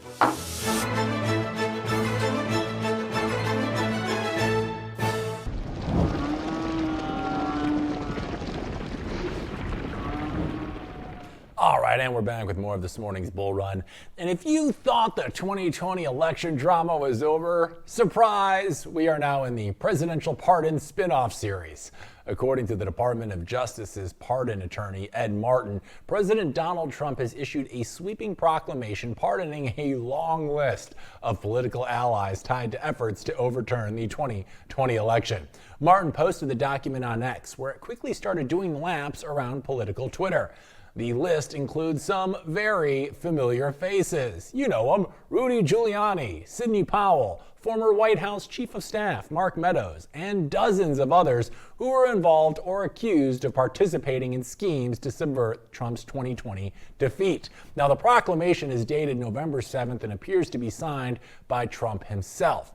All right, and we're back with more of this morning's bull run. And if you thought the 2020 election drama was over, surprise, we are now in the presidential pardon spin-off series. According to the Department of Justice's pardon attorney, Ed Martin, President Donald Trump has issued a sweeping proclamation pardoning a long list of political allies tied to efforts to overturn the 2020 election. Martin posted the document on X, where it quickly started doing laps around political Twitter. The list includes some very familiar faces. You know them: Rudy Giuliani, Sidney Powell, former White House Chief of Staff Mark Meadows, and dozens of others who were involved or accused of participating in schemes to subvert Trump's 2020 defeat. Now, the proclamation is dated November 7th and appears to be signed by Trump himself.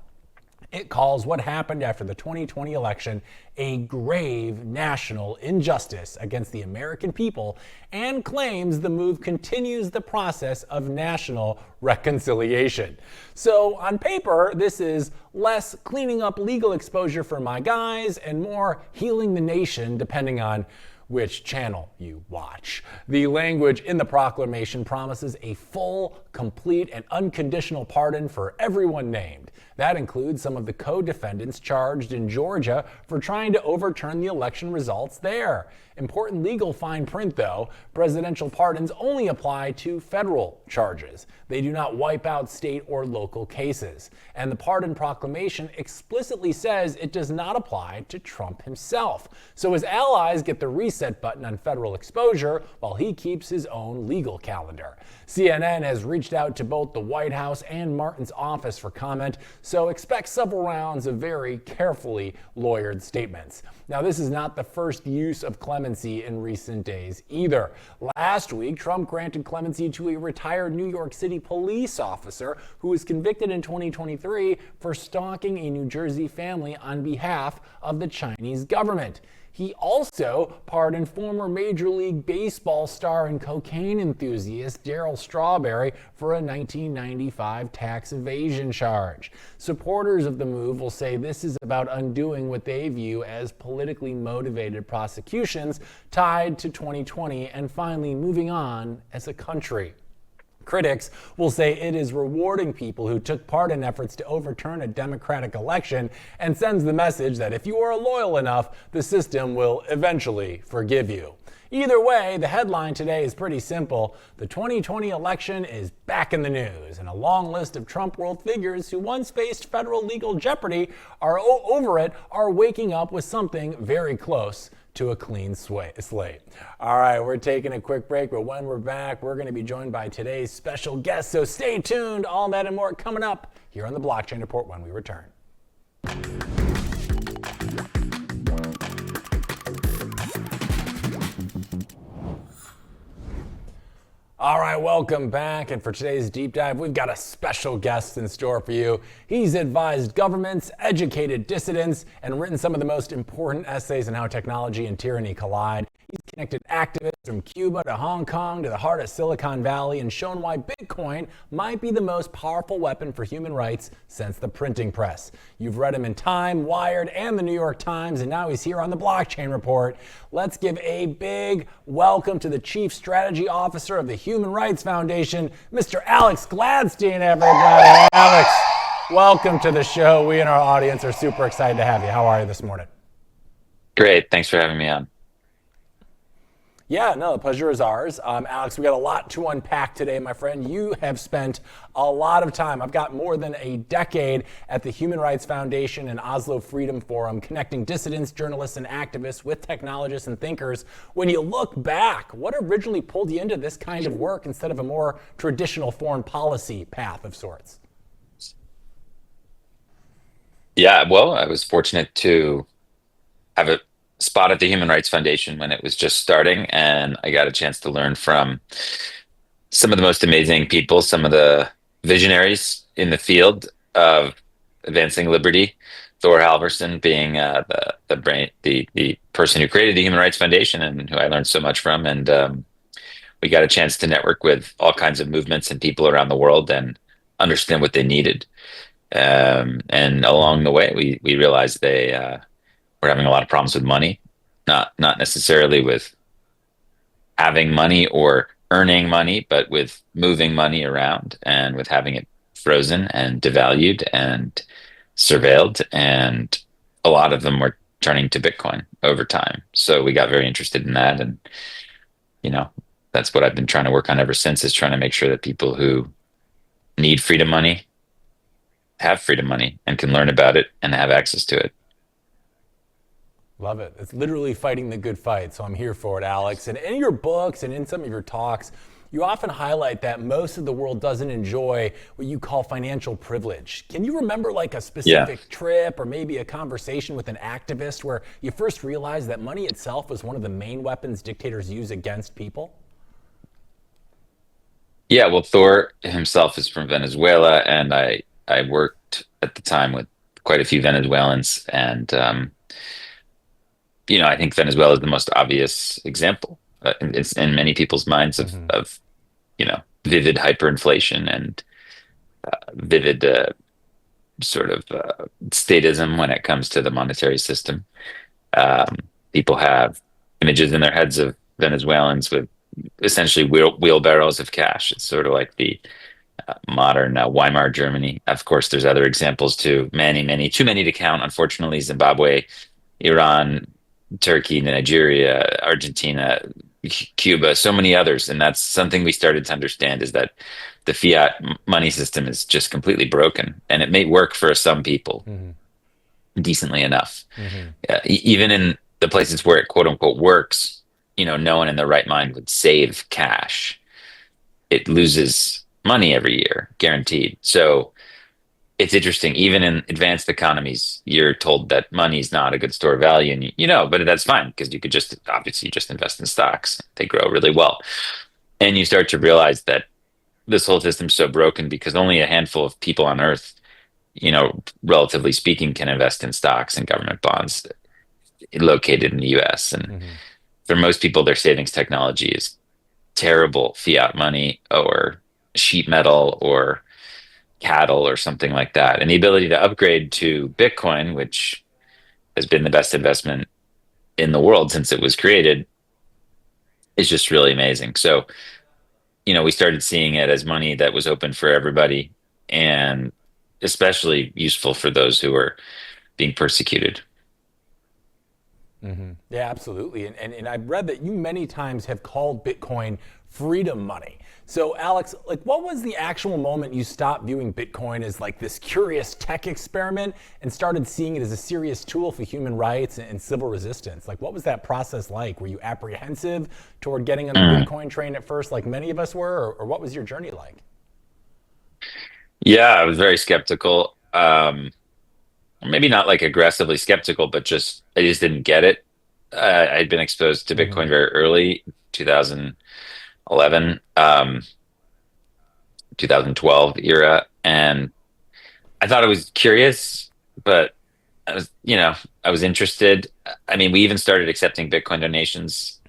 It calls what happened after the 2020 election a grave national injustice against the American people and claims the move continues the process of national reconciliation. So on paper, this is less cleaning up legal exposure for my guys and more healing the nation, depending on which channel you watch. The language in the proclamation promises a full, complete and unconditional pardon for everyone named. That includes some of the co-defendants charged in Georgia for trying to overturn the election results there. Important legal fine print, though. Presidential pardons only apply to federal charges. They do not wipe out state or local cases. And the pardon proclamation explicitly says it does not apply to Trump himself. So his allies get the reset button on federal exposure while he keeps his own legal calendar. CNN has reached out to both the White House and Martin's office for comment, so expect several rounds of very carefully lawyered statements. Now, this is not the first use of clemency in recent days either. Last week, Trump granted clemency to a retired New York City police officer who was convicted in 2023 for stalking a New Jersey family on behalf of the Chinese government. He also pardoned former Major League Baseball star and cocaine enthusiast Darryl Strawberry for a 1995 tax evasion charge. Supporters of the move will say this is about undoing what they view as politically motivated prosecutions tied to 2020 and finally moving on as a country. Critics will say it is rewarding people who took part in efforts to overturn a democratic election and sends the message that if you are loyal enough, the system will eventually forgive you. Either way, the headline today is pretty simple. The 2020 election is back in the news, and a long list of Trump world figures who once faced federal legal jeopardy over it are waking up with something very close to a clean slate. All right, we're taking a quick break, but when we're back, we're going to be joined by today's special guest, so stay tuned. All that and more coming up here on the Blockchain Report when we return. All right, welcome back. And for today's deep dive, we've got a special guest in store for you. He's advised governments, educated dissidents, and written some of the most important essays on how technology and tyranny collide. He's connected activists from Cuba to Hong Kong to the heart of Silicon Valley and shown why Bitcoin might be the most powerful weapon for human rights since the printing press. You've read him in Time, Wired, and the New York Times, and now he's here on the Blockchain Report. Let's give a big welcome to the Chief Strategy Officer of the Human Rights Foundation, Mr. Alex Gladstein, everybody. Alex, welcome to the show. We and our audience are super excited to have you. How are you this morning? Great. Thanks for having me on. Yeah, no, the pleasure is ours. Alex, we got a lot to unpack today, my friend. You have spent a lot of time. I've got more than a decade at the Human Rights Foundation and Oslo Freedom Forum, connecting dissidents, journalists, and activists with technologists and thinkers. When you look back, what originally pulled you into this kind of work instead of a more traditional foreign policy path of sorts? Yeah, well, I was fortunate to have a spot at the Human Rights Foundation when it was just starting, and I got a chance to learn from some of the most amazing people, some of the visionaries in the field of advancing liberty. Thor Halvorson being the person who created the Human Rights Foundation and who I learned so much from, and we got a chance to network with all kinds of movements and people around the world and understand what they needed. And along the way, we realized they were having a lot of problems with money, not necessarily with having money or earning money, but with moving money around and with having it frozen and devalued and surveilled. And a lot of them were turning to Bitcoin over time. So we got very interested in that. And, that's what I've been trying to work on ever since, is trying to make sure that people who need freedom money have freedom money and can learn about it and have access to it. Love it. It's literally fighting the good fight, so I'm here for it, Alex. And in your books and in some of your talks, you often highlight that most of the world doesn't enjoy what you call financial privilege. Can you remember like a specific trip or maybe a conversation with an activist where you first realized that money itself was one of the main weapons dictators use against people? Yeah, well, Thor himself is from Venezuela, and I worked at the time with quite a few Venezuelans, and I think Venezuela is the most obvious example. It's in many people's minds of vivid hyperinflation and vivid sort of statism when it comes to the monetary system. People have images in their heads of Venezuelans with essentially wheelbarrows of cash. It's sort of like the modern Weimar Germany. Of course, there's other examples too. Too many to count. Unfortunately, Zimbabwe, Iran, Turkey, Nigeria, Argentina, Cuba, so many others. And that's something we started to understand, is that the fiat money system is just completely broken, and it may work for some people decently enough. Even in the places where it quote unquote works, no one in their right mind would save cash. It loses money every year, guaranteed. So it's interesting. Even in advanced economies, you're told that money is not a good store of value, and but that's fine, because you could just obviously just invest in stocks. They grow really well, and you start to realize that this whole system's so broken because only a handful of people on Earth, relatively speaking, can invest in stocks and government bonds located in the U.S. And for most people, their savings technology is terrible fiat money or sheet metal or cattle or something like that. And the ability to upgrade to Bitcoin, which has been the best investment in the world since it was created, is just really amazing. So, we started seeing it as money that was open for everybody, and especially useful for those who were being persecuted. Yeah, absolutely. And I've read that you many times have called Bitcoin freedom money. So Alex, what was the actual moment you stopped viewing Bitcoin as this curious tech experiment and started seeing it as a serious tool for human rights and civil resistance? What was that process like? Were you apprehensive toward getting on the Bitcoin train at first, like many of us were, or what was your journey like? Yeah, I was very skeptical. Maybe not aggressively skeptical, but I just didn't get it. I'd been exposed to Bitcoin very early, 2011, 2012 era, and I thought it was curious, but I was interested. I mean, we even started accepting Bitcoin donations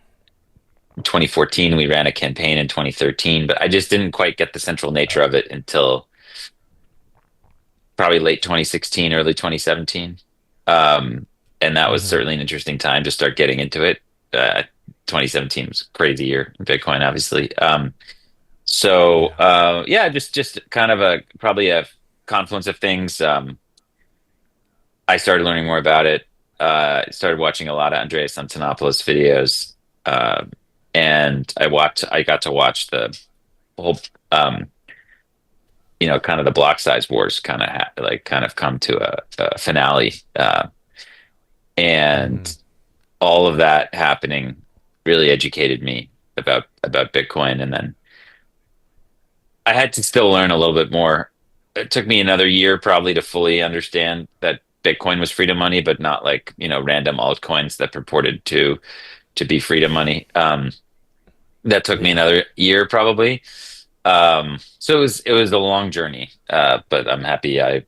in 2014. We ran a campaign in 2013, but I just didn't quite get the central nature of it until probably late 2016, early 2017. And that was certainly an interesting time to start getting into it. 2017 was a crazy year in Bitcoin, obviously. Yeah, just kind of probably a confluence of things. I started learning more about it. Started watching a lot of Andreas Antonopoulos videos. And I got to watch the whole, kind of the block size wars kind of come to a finale. And all of that happening really educated me about Bitcoin. And then I had to still learn a little bit more. It took me another year probably to fully understand that Bitcoin was freedom money, but not random altcoins that purported to be freedom money. That took me another year probably. So it was a long journey, but I'm happy I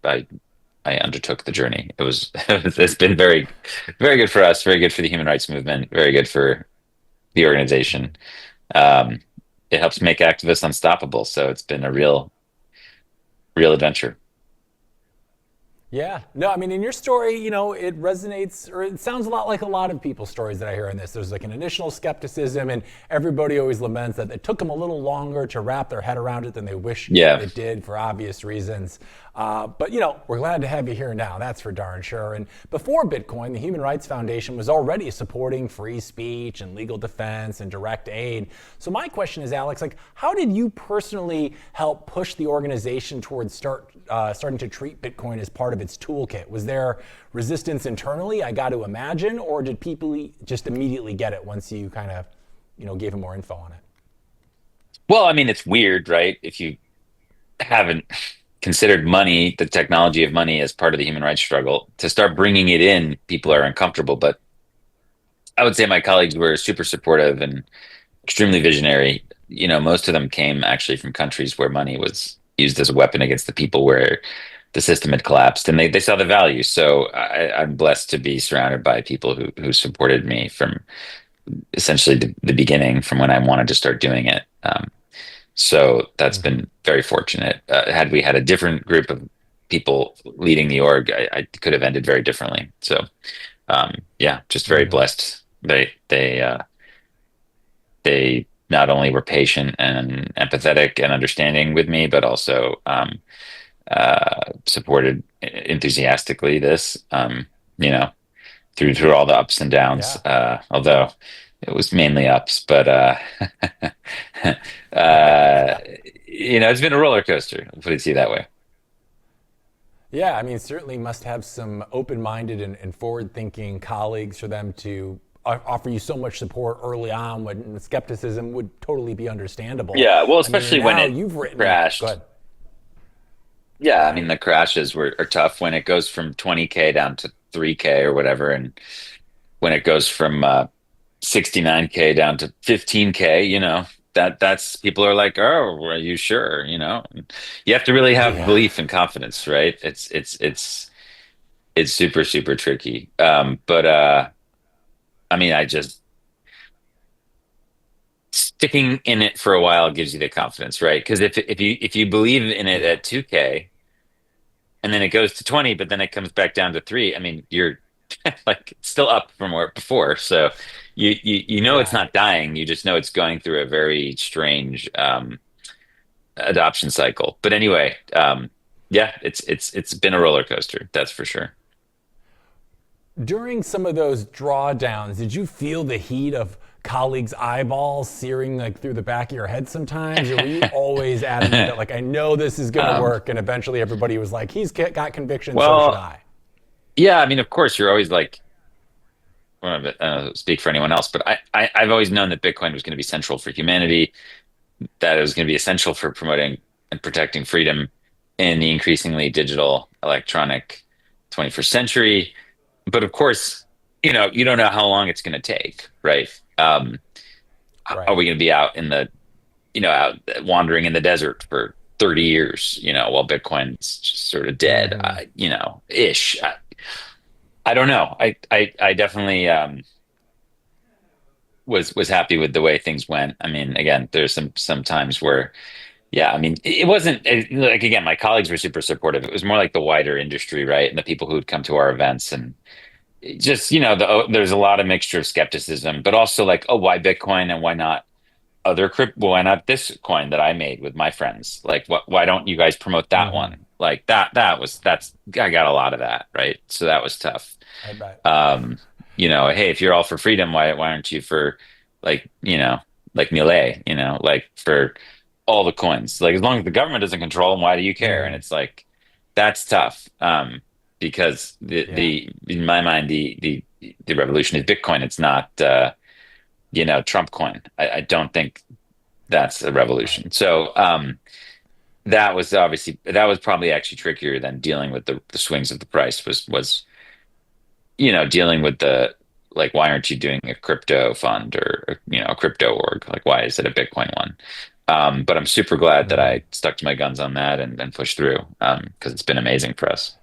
undertook the journey. It's been very, very good for us, very good for the human rights movement, very good for the organization. It helps make activists unstoppable. So it's been a real adventure. Yeah, no, I mean, in your story, it resonates, or it sounds a lot like a lot of people's stories that I hear in this. There's an initial skepticism, and everybody always laments that it took them a little longer to wrap their head around it than they wish it did, for obvious reasons. But we're glad to have you here now, that's for darn sure. And before Bitcoin, the Human Rights Foundation was already supporting free speech and legal defense and direct aid. So my question is, Alex, how did you personally help push the organization towards starting to treat Bitcoin as part of its toolkit? Was there resistance internally, I got to imagine, or did people just immediately get it once you kind of, gave them more info on it? Well, I mean, it's weird, right? If you haven't considered money, the technology of money, as part of the human rights struggle, to start bringing it in, people are uncomfortable. But I would say my colleagues were super supportive and extremely visionary. Most of them came actually from countries where money was used as a weapon against the people, where the system had collapsed, and they saw the value. So I'm blessed to be surrounded by people who supported me from essentially the beginning, from when I wanted to start doing it. So that's been very fortunate. Had we had a different group of people leading the org, I could have ended very differently. So yeah, just very blessed. They not only were patient and empathetic and understanding with me, but also supported enthusiastically this, through all the ups and downs. Yeah. Although it was mainly ups, but it's been a roller coaster. I'll put it to you that way. Yeah, I mean, certainly must have some open-minded and forward-thinking colleagues for them to offer you so much support early on when skepticism would totally be understandable. Yeah, well, I mean, especially and when now it you've written, crashed. Go ahead. Yeah, I mean the crashes are tough when it goes from 20K down to 3K or whatever, and when it goes from 69K down to 15K, that's people are like, oh, are you sure? And you have to really have Yeah. belief and confidence, right? It's super, super tricky. But I mean, I just sticking in it for a while gives you the confidence, right? Because if you believe in it at 2K and then it goes to 20, but then it comes back down to 3, I mean, you're like it's still up from where before. So you know it's Yeah. not dying. You just know it's going through a very strange adoption cycle. But anyway, yeah, it's been a roller coaster, that's for sure. During some of those drawdowns, did you feel the heat of colleagues' eyeballs searing like through the back of your head sometimes? Or were you always adamant that like, I know this is going to work, and eventually everybody was like, he's got conviction, so should Well, I? yeah, I mean, of course, you're always like, well, I don't speak for anyone else, but I've always known that Bitcoin was going to be central for humanity, that it was going to be essential for promoting and protecting freedom in the increasingly digital, electronic 21st century. But of course, you don't know how long it's going to take, right? Are Right. we going to be out in the, out wandering in the desert for 30 years, while Bitcoin's just sort of dead, ish. I don't know. I definitely was happy with the way things went. I mean, again, there's some times where, yeah, I mean, it wasn't like, again, my colleagues were super supportive. It was more like the wider industry, right, and the people who would come to our events, and just there's a lot of mixture of skepticism, but also like, oh, why Bitcoin and why not other crypto? Why not this coin that I made with my friends? Like, why don't you guys promote that one? Like that's I got a lot of that, right? So that was tough. I bet. Hey, if you're all for freedom, why aren't you for like, like Millet, like for all the coins? Like as long as the government doesn't control them, why do you care? And it's like that's tough. Because the in my mind the revolution is Bitcoin. It's not Trump coin. I don't think that's a revolution. So that was probably actually trickier than dealing with the swings of the price was dealing with the, like, why aren't you doing a crypto fund or a crypto org? Like, why is it a Bitcoin one? But I'm super glad that I stuck to my guns on that and pushed through, because it's been amazing for us.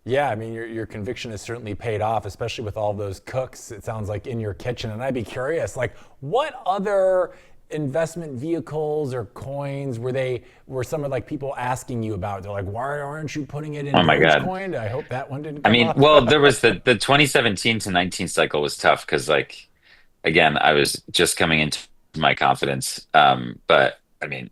Yeah, I mean, your conviction has certainly paid off, especially with all those cooks, it sounds like, in your kitchen. And I'd be curious, like, what other investment vehicles or coins were some of like people asking you about? They're like, why aren't you putting it in Oh my God. Dogecoin? I hope that one didn't I come mean, up. well, there was the 2017 to 19 cycle was tough because, like, again, I was just coming into my confidence. But I mean,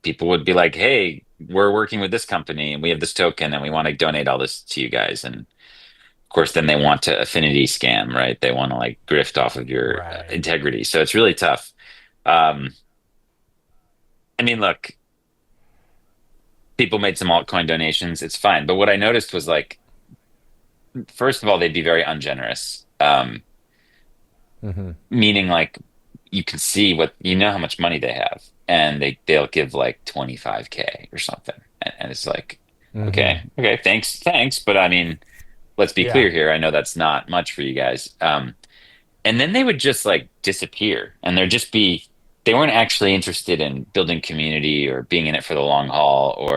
people would be like, hey, we're working with this company and we have this token and we want to donate all this to you guys. And of course, then they want to affinity scam, right? They want to like grift off of your Right. integrity. So it's really tough. I mean, look, people made some altcoin donations. It's fine. But what I noticed was, like, first of all, they'd be very ungenerous. Meaning, like, you can see how much money they have, and they'll give like 25K or something, and it's like, okay, thanks, but I mean, let's be Yeah. clear here. I know that's not much for you guys. And then they would just like disappear, and they weren't actually interested in building community or being in it for the long haul,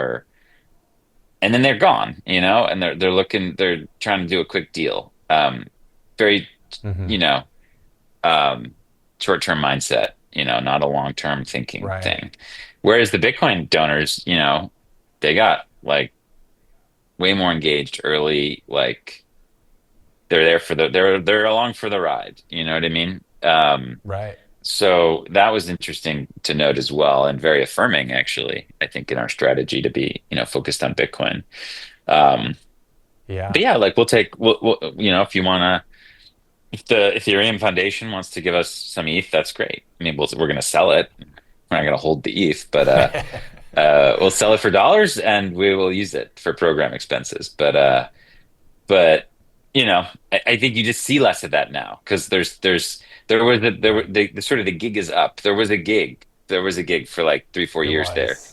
and then they're gone, and they're trying to do a quick deal. Very, you know, short-term mindset, not a long-term thinking Right. thing. Whereas the Bitcoin donors, they got like way more engaged early. Like they're there they're along for the ride. You know what I mean? Right. So that was interesting to note as well, and very affirming, actually, I think, in our strategy to be, focused on Bitcoin. Um, Yeah. but yeah, like we'll if you want to, if the Ethereum Foundation wants to give us some ETH, that's great. I mean, we're going to sell it. We're not going to hold the ETH, but we'll sell it for dollars and we will use it for program expenses. But I think you just see less of that now because the sort of the gig is up. There was a gig for like 3-4 years there. Was.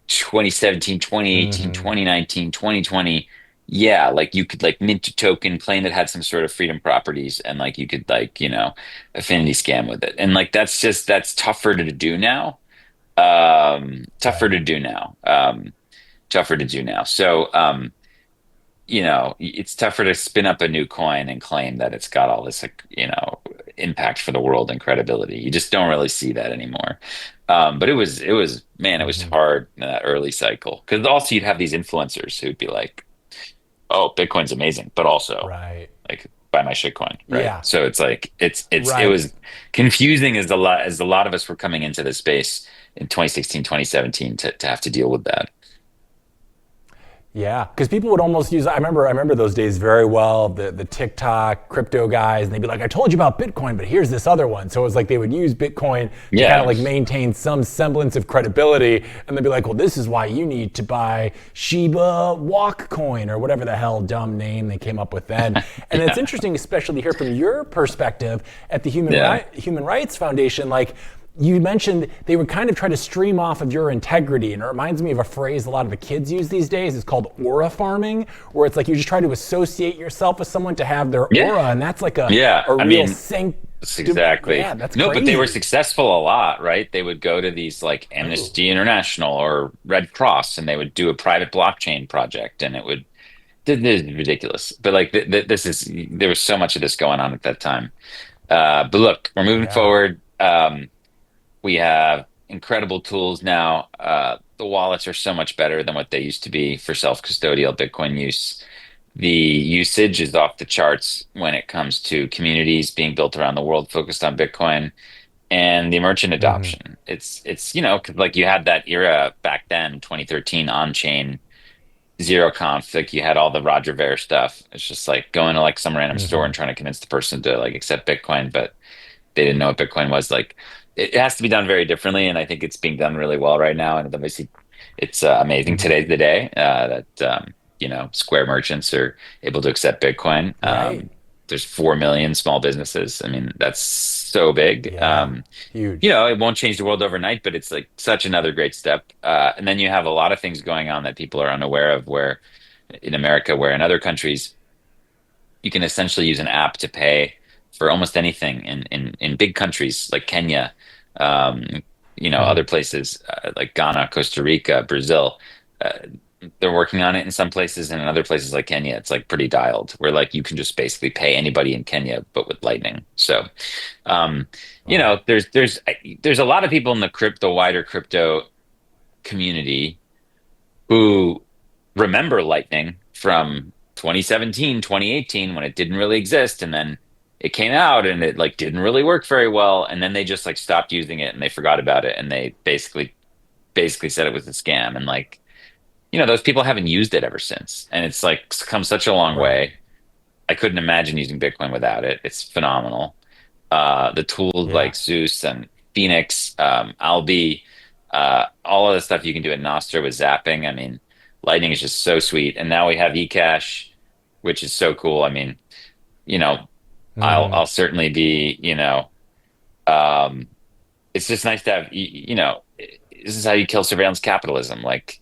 2017, 2018, Hmm. 2019, 2020. Yeah, like you could like mint a token, claim it had some sort of freedom properties, and like you could like, affinity scam with it. And like that's tougher to do now. Tougher Right. to do now. Tougher to do now. So it's tougher to spin up a new coin and claim that it's got all this, like, impact for the world and credibility. You just don't really see that anymore. But man, it was Hmm. hard in that early cycle because also you'd have these influencers who'd be like, "Oh, Bitcoin's amazing," but also Right. like buy my shitcoin, right? Yeah. So it's like it Right. was confusing as a lot of us were coming into the space in 2016, 2017 to have to deal with that. Yeah, because people would almost use. I remember those days very well. The TikTok crypto guys, and they'd be like, "I told you about Bitcoin, but here's this other one." So it was like they would use Bitcoin to kind of Yeah. like maintain some semblance of credibility, and they'd be like, "Well, this is why you need to buy Shiba Walk Coin or whatever the hell dumb name they came up with then." And it's Yeah. interesting, especially to hear from your perspective at the Yeah. Human Rights Foundation, like you mentioned they would kind of try to stream off of your integrity. And it reminds me of a phrase a lot of the kids use these days. It's called aura farming, where it's like you just try to associate yourself with someone to have their Yeah. aura. And that's like a, Yeah. a I real mean, sanct. exactly. Yeah, that's No, but they were crazy. successful a lot, right? They would go to these like Oh, Amnesty International or Red Cross, and they would do a private blockchain project, and this is ridiculous. But like there was so much of this going on at that time. But look, we're moving yeah. forward. We have incredible tools now. The wallets are so much better than what they used to be for self-custodial Bitcoin use. The usage is off the charts when it comes to communities being built around the world focused on Bitcoin and the merchant Hmm. adoption. It's 'cause, like you had that era back then, 2013 on-chain zero conf, like you had all the Roger Ver stuff. It's just like going to like some random store Hmm. and trying to convince the person to like accept Bitcoin, but they didn't know what Bitcoin was. Like it has to be done very differently, and I think it's being done really well right now. And obviously, it's amazing. Hmm. Today's the day that Square merchants are able to accept Bitcoin. Right. There's 4 million small businesses. I mean, that's so big. Yeah. Huge. It won't change the world overnight, but it's like such another great step. And then you have a lot of things going on that people are unaware of, where in America, where in other countries you can essentially use an app to pay for almost anything in big countries like Kenya, um, Hmm. other places like Ghana, Costa Rica, Brazil. Uh, they're working on it in some places, and in other places like Kenya, it's like pretty dialed, where like you can just basically pay anybody in Kenya, but with Lightning. So, um, Wow. there's a lot of people in the wider crypto community who remember Lightning from 2017, 2018 when it didn't really exist, and then it came out and it like didn't really work very well, and then they just like stopped using it and they forgot about it, and they basically said it was a scam, and like those people haven't used it ever since, and it's like come such a long Right. way. I couldn't imagine using Bitcoin without it. It's phenomenal. The tools Yeah. like Zeus and Phoenix, Albi, all of the stuff you can do at Nostr with zapping. I mean, Lightning is just so sweet. And now we have eCash, which is so cool. I mean, you know, I'll Hmm. certainly be, um, it's just nice to have, this is how you kill surveillance capitalism. Like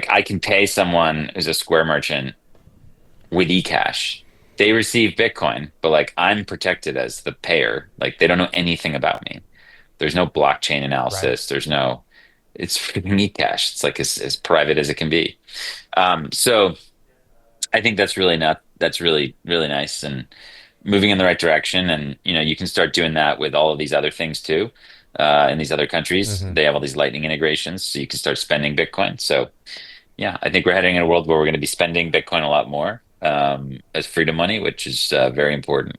I can pay someone who's a Square merchant with eCash. They receive Bitcoin, but like I'm protected as the payer. Like they don't know anything about me. There's no blockchain Right. analysis. It's freaking eCash. It's like as private as it can be. So I think that's really, really nice and moving in the right direction. And, you can start doing that with all of these other things too. In these other countries, Hmm. they have all these lightning integrations, so you can start spending Bitcoin. So yeah, I think we're heading in a world where we're going to be spending Bitcoin a lot more as freedom money, which is very important.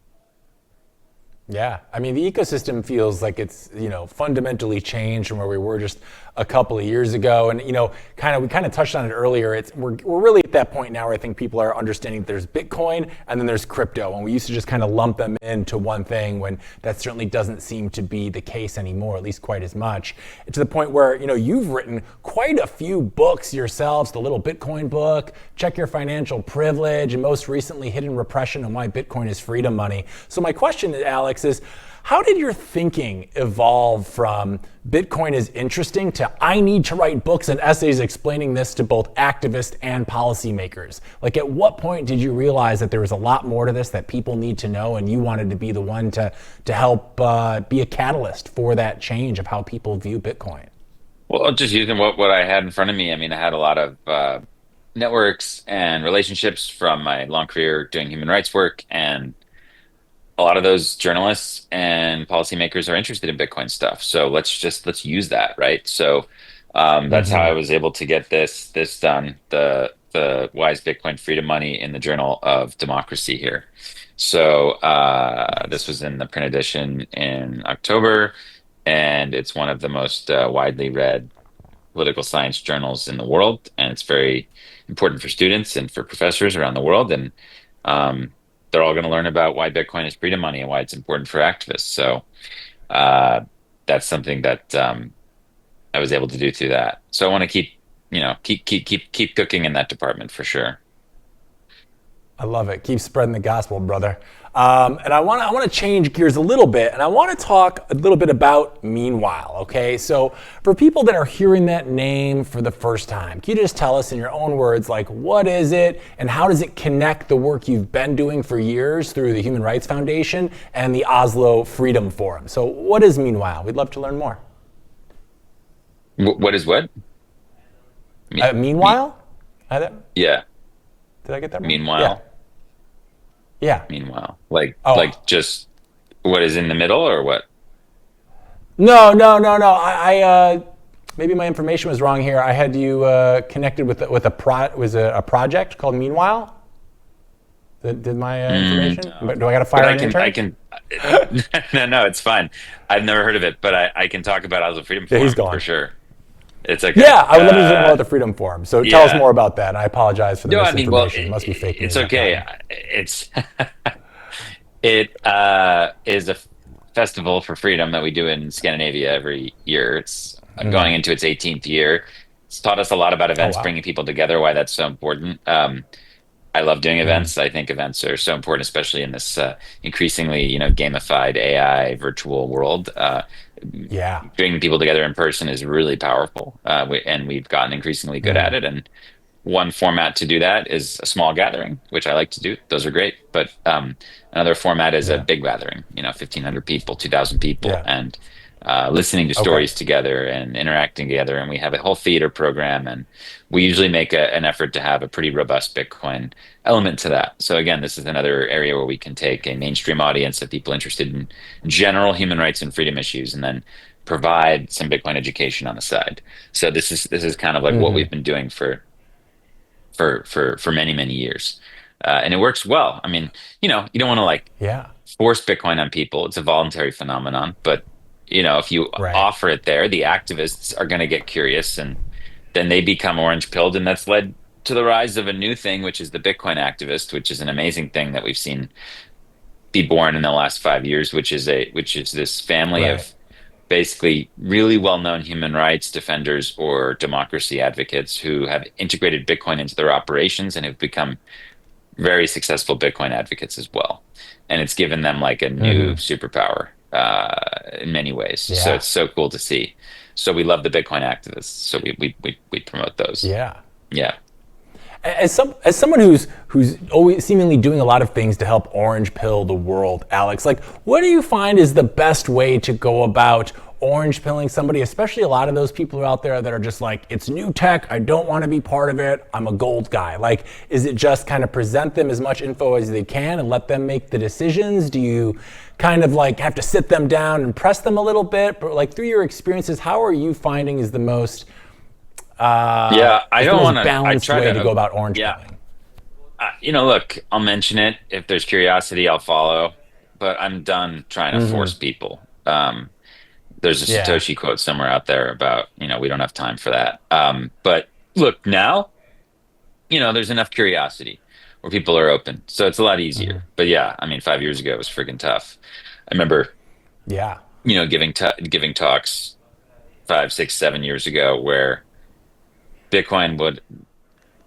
Yeah, I mean, the ecosystem feels like it's, fundamentally changed from where we were just a couple of years ago. And, we kind of touched on it earlier. We're really at that point now where I think people are understanding there's Bitcoin and then there's crypto. And we used to just kind of lump them into one thing when that certainly doesn't seem to be the case anymore, at least quite as much. To the point where, you've written quite a few books yourselves, the Little Bitcoin book, Check Your Financial Privilege, and most recently Hidden Repression and Why Bitcoin is Freedom Money. So my question, Alex, is how did your thinking evolve from Bitcoin is interesting to I need to write books and essays explaining this to both activists and policymakers? Like, at what point did you realize that there was a lot more to this that people need to know, and you wanted to be the one to help be a catalyst for that change of how people view Bitcoin? Well, just using what I had in front of me. I mean, I had a lot of networks and relationships from my long career doing human rights work, and a lot of those journalists and policymakers are interested in Bitcoin stuff. So let's use that, right? So that's how I was able to get this done. The Why is Bitcoin Freedom Money in the Journal of Democracy here. So this was in the print edition in October, and it's one of the most widely read political science journals in the world, and it's very important for students and for professors around the world. And they're all going to learn about why Bitcoin is freedom money and why it's important for activists. So that's something that I was able to do through that. So I want to keep cooking in that department for sure. I love it. Keep spreading the gospel, brother. And I want to change gears a little bit, and I want to talk a little bit about Meanwhile, okay? So for people that are hearing that name for the first time, can you just tell us in your own words, like, what is it, and how does it connect the work you've been doing for years through the Human Rights Foundation and the Oslo Freedom Forum? So what is Meanwhile? We'd love to learn more. What is what? Meanwhile? Yeah. Did I get that right? Meanwhile. Yeah. Meanwhile, like just what is in the middle or what? No. I maybe my information was wrong here. I had you connected with a project called Meanwhile. Did my information? No. Do I got to fire an intern? I can. No, it's fine. I've never heard of it, but I can talk about Oslo Freedom Forum he's gone. for sure. It's okay. Yeah, I would love to know about the Freedom Forum. So tell us more about that. I apologize for the misinformation. It must be fake news. It's okay. It is a festival for freedom that we do in Scandinavia every year. It's going into its 18th year. It's taught us a lot about events, bringing people together, why that's so important. I love doing events. I think events are so important, especially in this increasingly, gamified AI virtual world. Bringing people together in person is really powerful, and we've gotten increasingly good at it. And one format to do that is a small gathering, which I like to do. Those are great. But another format is a big gathering, 1,500 people, 2,000 people, and listening to stories together and interacting together. And we have a whole theater program, and we usually make an effort to have a pretty robust Bitcoin element to that. So again, this is another area where we can take a mainstream audience of people interested in general human rights and freedom issues, and then provide some Bitcoin education on the side. So this is kind of like what we've been doing for many, many years. And it works well. I mean, you don't want to force Bitcoin on people. It's a voluntary phenomenon, but if you offer it there, the activists are going to get curious, and then they become orange pilled, and that's led to the rise of a new thing, which is the Bitcoin activist, which is an amazing thing that we've seen be born in the last 5 years, which is this family of basically really well-known human rights defenders or democracy advocates who have integrated Bitcoin into their operations and have become very successful Bitcoin advocates as well. And it's given them like a new superpower in many ways. So it's so cool to see. So we love the Bitcoin activists. So we promote those. Yeah. As someone who's always seemingly doing a lot of things to help orange pill the world, Alex, like, what do you find is the best way to go about orange pilling somebody, especially a lot of those people out there that are just like, it's new tech, I don't want to be part of it, I'm a gold guy. Like, is it just kind of present them as much info as they can and let them make the decisions? Do you kind of like have to sit them down and press them a little bit? But like, through your experiences, how are you finding is the most balanced way to go about orange pilling? Look, I'll mention it. If there's curiosity, I'll follow. but I'm done trying to force people. There's a Yeah. Satoshi quote somewhere out there about, we don't have time for that. But look, now, there's enough curiosity where people are open. So it's a lot easier. But yeah, I mean, 5 years ago it was friggin' tough. I remember, Yeah. giving talks 5, 6, 7 years ago where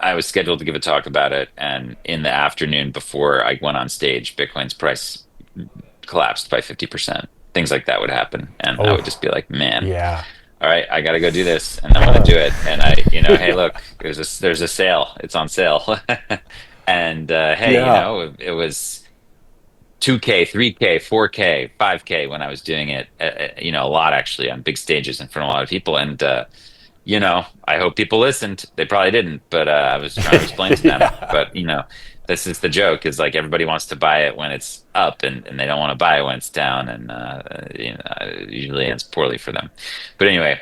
I was scheduled to give a talk about it. And in the afternoon before I went on stage, Bitcoin's price collapsed by 50%. Things like that would happen. And I would just be like, man, Yeah. all right, I got to go do this. And I'm going to do it. And hey, look, there's a sale. It's on sale. And hey, it was 2K, 3K, 4K, 5K when I was doing it, a lot actually on big stages in front of a lot of people. And, I hope people listened. They probably didn't, but I was trying to explain to them. But, this is the joke, is like everybody wants to buy it when it's up and they don't want to buy it when it's down. And, it usually ends poorly for them. But anyway,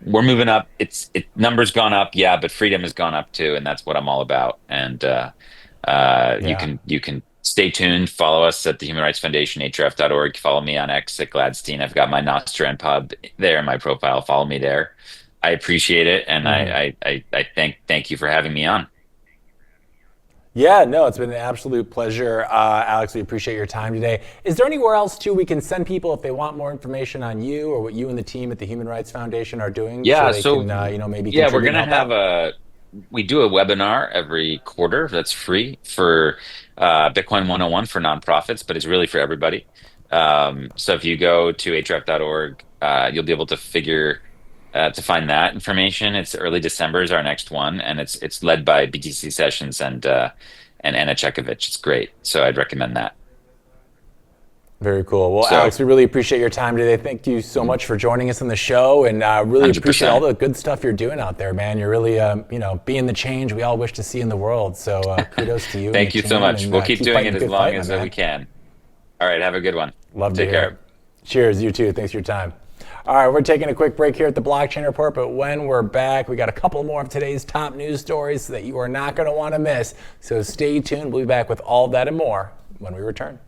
we're moving up. Numbers gone up. Yeah, but freedom has gone up too. And that's what I'm all about. And you can stay tuned. Follow us at the Human Rights Foundation, hrf.org. Follow me on X at Gladstein. I've got my Nostran pub there in my profile. Follow me there. I appreciate it, and I thank you for having me on. Yeah, no, it's been an absolute pleasure, Alex. We appreciate your time today. Is there anywhere else too we can send people if they want more information on you or what you and the team at the Human Rights Foundation are doing? Yeah, so they can, maybe we're gonna have we do a webinar every quarter that's free for Bitcoin 101 for nonprofits, but it's really for everybody. So if you go to hrf.org, you'll be able to find that information. It's early December is our next one, and it's led by BTC Sessions and Anna Chekovich. It's great, so I'd recommend that. Very cool. Well, Alex, we really appreciate your time today. Thank you so much for joining us on the show, and really 100%. appreciate all the good stuff you're doing out there, man. You're really, being the change we all wish to see in the world. So kudos to you. Thank you so much. We'll keep doing it as long as man. we can. All right, have a good one. Love to Take hear care. it. Cheers, you too. Thanks for your time. All right, we're taking a quick break here at the Blockchain Report, but when we're back, we got a couple more of today's top news stories that you are not going to want to miss. So stay tuned. We'll be back with all that and more when we return.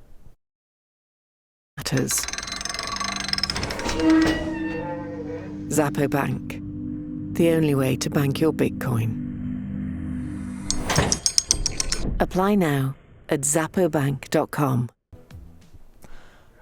Matters. Zappo Bank, the only way to bank your Bitcoin. Apply now at zappobank.com.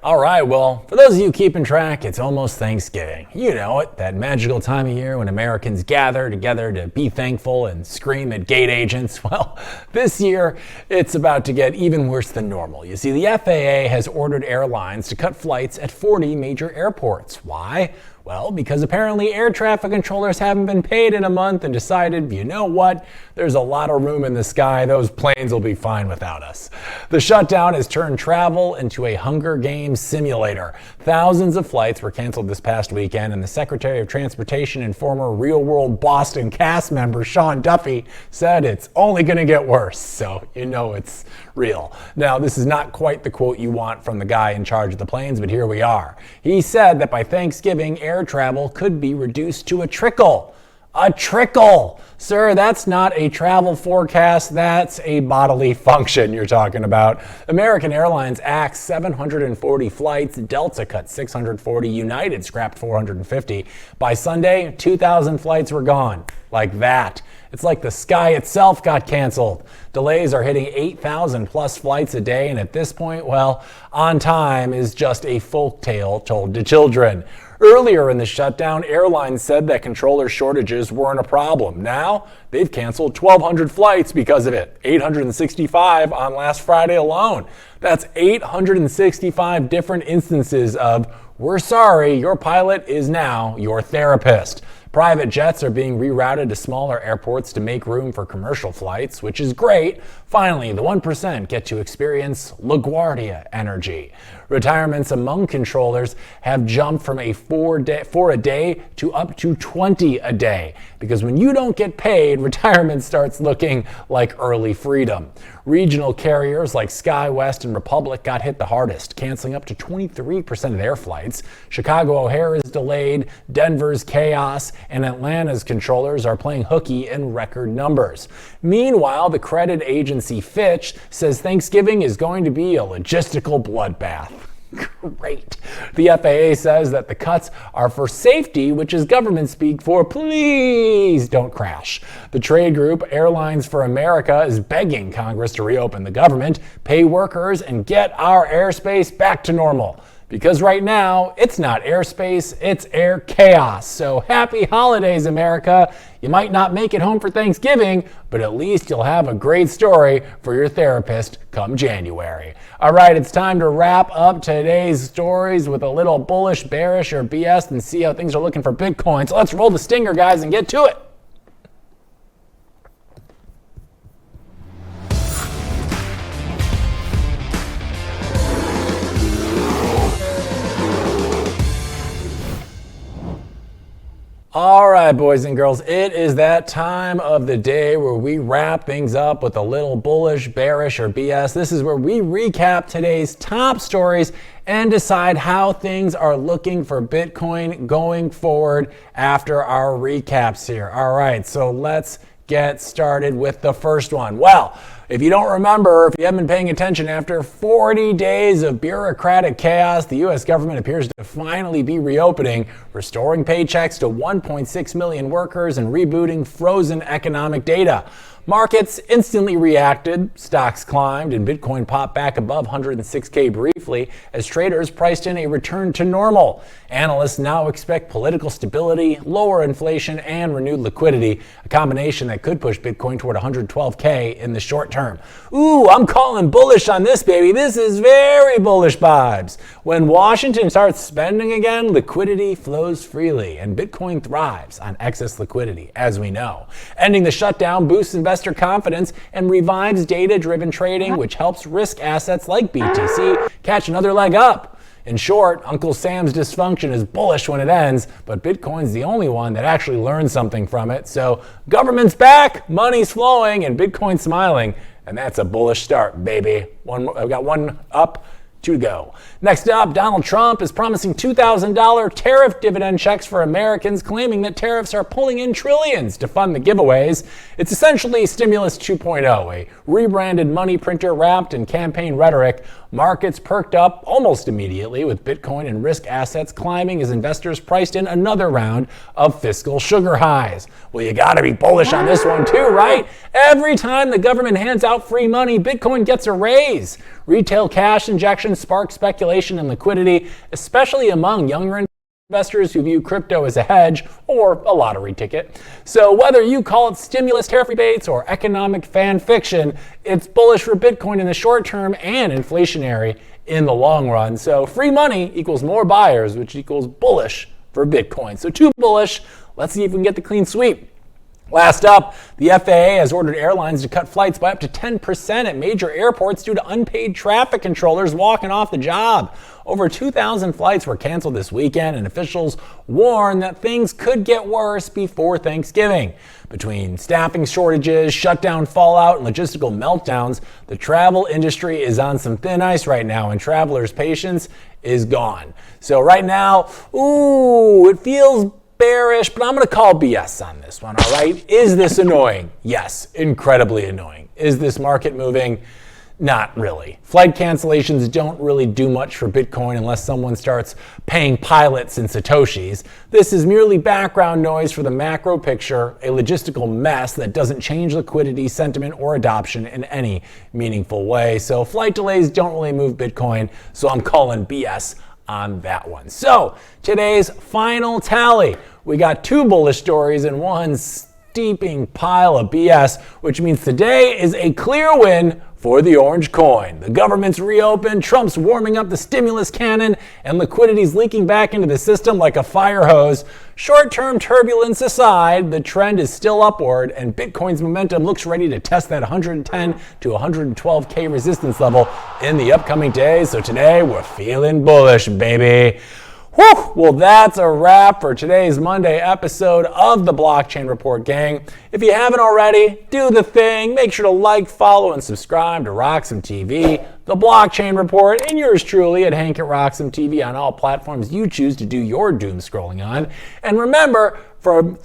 All right, well, for those of you keeping track, it's almost Thanksgiving. You know it, that magical time of year when Americans gather together to be thankful and scream at gate agents. Well, this year, it's about to get even worse than normal. You see, the FAA has ordered airlines to cut flights at 40 major airports. Why? Well, because apparently air traffic controllers haven't been paid in a month and decided, you know what, there's a lot of room in the sky. Those planes will be fine without us. The shutdown has turned travel into a Hunger Games simulator. Thousands of flights were canceled this past weekend, and the Secretary of Transportation and former Real World Boston cast member Sean Duffy said it's only going to get worse. So you know it's real. Now, this is not quite the quote you want from the guy in charge of the planes, but here we are. He said that by Thanksgiving, air travel could be reduced to a trickle. A trickle! Sir, that's not a travel forecast, that's a bodily function you're talking about. American Airlines axed 740 flights, Delta cut 640, United scrapped 450. By Sunday, 2,000 flights were gone. Like that. It's like the sky itself got canceled. Delays are hitting 8,000 plus flights a day, and at this point, well, on time is just a folktale told to children. Earlier in the shutdown, airlines said that controller shortages weren't a problem. Now, they've canceled 1,200 flights because of it, 865 on last Friday alone. That's 865 different instances of, we're sorry, your pilot is now your therapist. Private jets are being rerouted to smaller airports to make room for commercial flights, which is great. Finally, the 1% get to experience LaGuardia energy. Retirements among controllers have jumped from a 4 a day to up to 20 a day. Because when you don't get paid, retirement starts looking like early freedom. Regional carriers like SkyWest and Republic got hit the hardest, canceling up to 23% of their flights. Chicago O'Hare is delayed, Denver's chaos, and Atlanta's controllers are playing hooky in record numbers. Meanwhile, the credit agency Fitch says Thanksgiving is going to be a logistical bloodbath. Great. The FAA says that the cuts are for safety, which is government speak for please don't crash. The trade group Airlines for America is begging Congress to reopen the government, pay workers, and get our airspace back to normal. Because right now, it's not airspace, it's air chaos. So happy holidays, America. You might not make it home for Thanksgiving, but at least you'll have a great story for your therapist come January. All right, it's time to wrap up today's stories with a little bullish, bearish, or BS and see how things are looking for Bitcoin. So let's roll the stinger, guys, and get to it. All right, boys and girls, it is that time of the day where we wrap things up with a little bullish, bearish, or BS. This is where we recap today's top stories and decide how things are looking for Bitcoin going forward after our recaps here. All right, so let's get started with the first one. Well, if you don't remember, if you haven't been paying attention, after 40 days of bureaucratic chaos, the U.S. government appears to finally be reopening, restoring paychecks to 1.6 million workers and rebooting frozen economic data. Markets instantly reacted, stocks climbed, and Bitcoin popped back above 106K briefly as traders priced in a return to normal. Analysts now expect political stability, lower inflation, and renewed liquidity, a combination that could push Bitcoin toward 112K in the short term. Ooh, I'm calling bullish on this, baby. This is very bullish vibes. When Washington starts spending again, liquidity flows freely, and Bitcoin thrives on excess liquidity, as we know. Ending the shutdown boosts investor confidence and revives data-driven trading, which helps risk assets like BTC catch another leg up. In short, Uncle Sam's dysfunction is bullish when it ends, but Bitcoin's the only one that actually learns something from it. So government's back, money's flowing, and Bitcoin's smiling, and that's a bullish start, baby. I've got one up, two to go. Next up, Donald Trump is promising $2,000 tariff dividend checks for Americans, claiming that tariffs are pulling in trillions to fund the giveaways. It's essentially Stimulus 2.0, a rebranded money printer wrapped in campaign rhetoric. Markets perked up almost immediately, with Bitcoin and risk assets climbing as investors priced in another round of fiscal sugar highs. Well, you gotta be bullish on this one too, right? Every time the government hands out free money, Bitcoin gets a raise. Retail cash injections spark speculation and liquidity, especially among younger investors who view crypto as a hedge or a lottery ticket. So whether you call it stimulus, tariff rebates, or economic fan fiction, it's bullish for Bitcoin in the short term and inflationary in the long run. So free money equals more buyers, which equals bullish for Bitcoin. So too bullish. Let's see if we can get the clean sweep. Last up, the FAA has ordered airlines to cut flights by up to 10% at major airports due to unpaid traffic controllers walking off the job. Over 2,000 flights were canceled this weekend, and officials warn that things could get worse before Thanksgiving. Between staffing shortages, shutdown fallout, and logistical meltdowns, the travel industry is on some thin ice right now, and travelers' patience is gone. So right now, it feels bearish, but I'm going to call BS on this one, all right? Is this annoying? Yes, incredibly annoying. Is this market moving? Not really. Flight cancellations don't really do much for Bitcoin unless someone starts paying pilots in Satoshis. This is merely background noise for the macro picture, a logistical mess that doesn't change liquidity, sentiment, or adoption in any meaningful way. So flight delays don't really move Bitcoin, so I'm calling BS on that one. So today's final tally. We got two bullish stories and one steeping pile of BS, which means today is a clear win for the orange coin. The government's reopened, Trump's warming up the stimulus cannon, and liquidity's leaking back into the system like a fire hose. Short-term turbulence aside, the trend is still upward, and Bitcoin's momentum looks ready to test that 110 to 112K resistance level in the upcoming days. So today, we're feeling bullish, baby. Whew! Well, that's a wrap for today's Monday episode of the Blockchain Report, gang. If you haven't already, do the thing. Make sure to like, follow, and subscribe to RoxomTV, the Blockchain Report, and yours truly at Hank at RoxomTV on all platforms you choose to do your doom scrolling on. And remember, from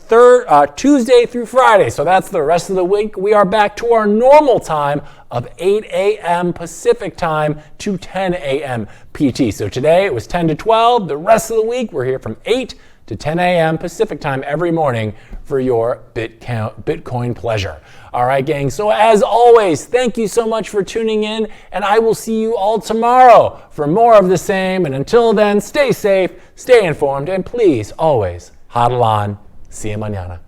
Tuesday through Friday, so that's the rest of the week, we are back to our normal time of 8 a.m. Pacific time to 10 a.m. PT. So today it was 10 to 12. The rest of the week we're here from 8 to 10 a.m. Pacific time every morning for your Bitcoin pleasure. All right, gang. So as always, thank you so much for tuning in, and I will see you all tomorrow for more of the same. And until then, stay safe, stay informed, and please always hodl on. See you mañana.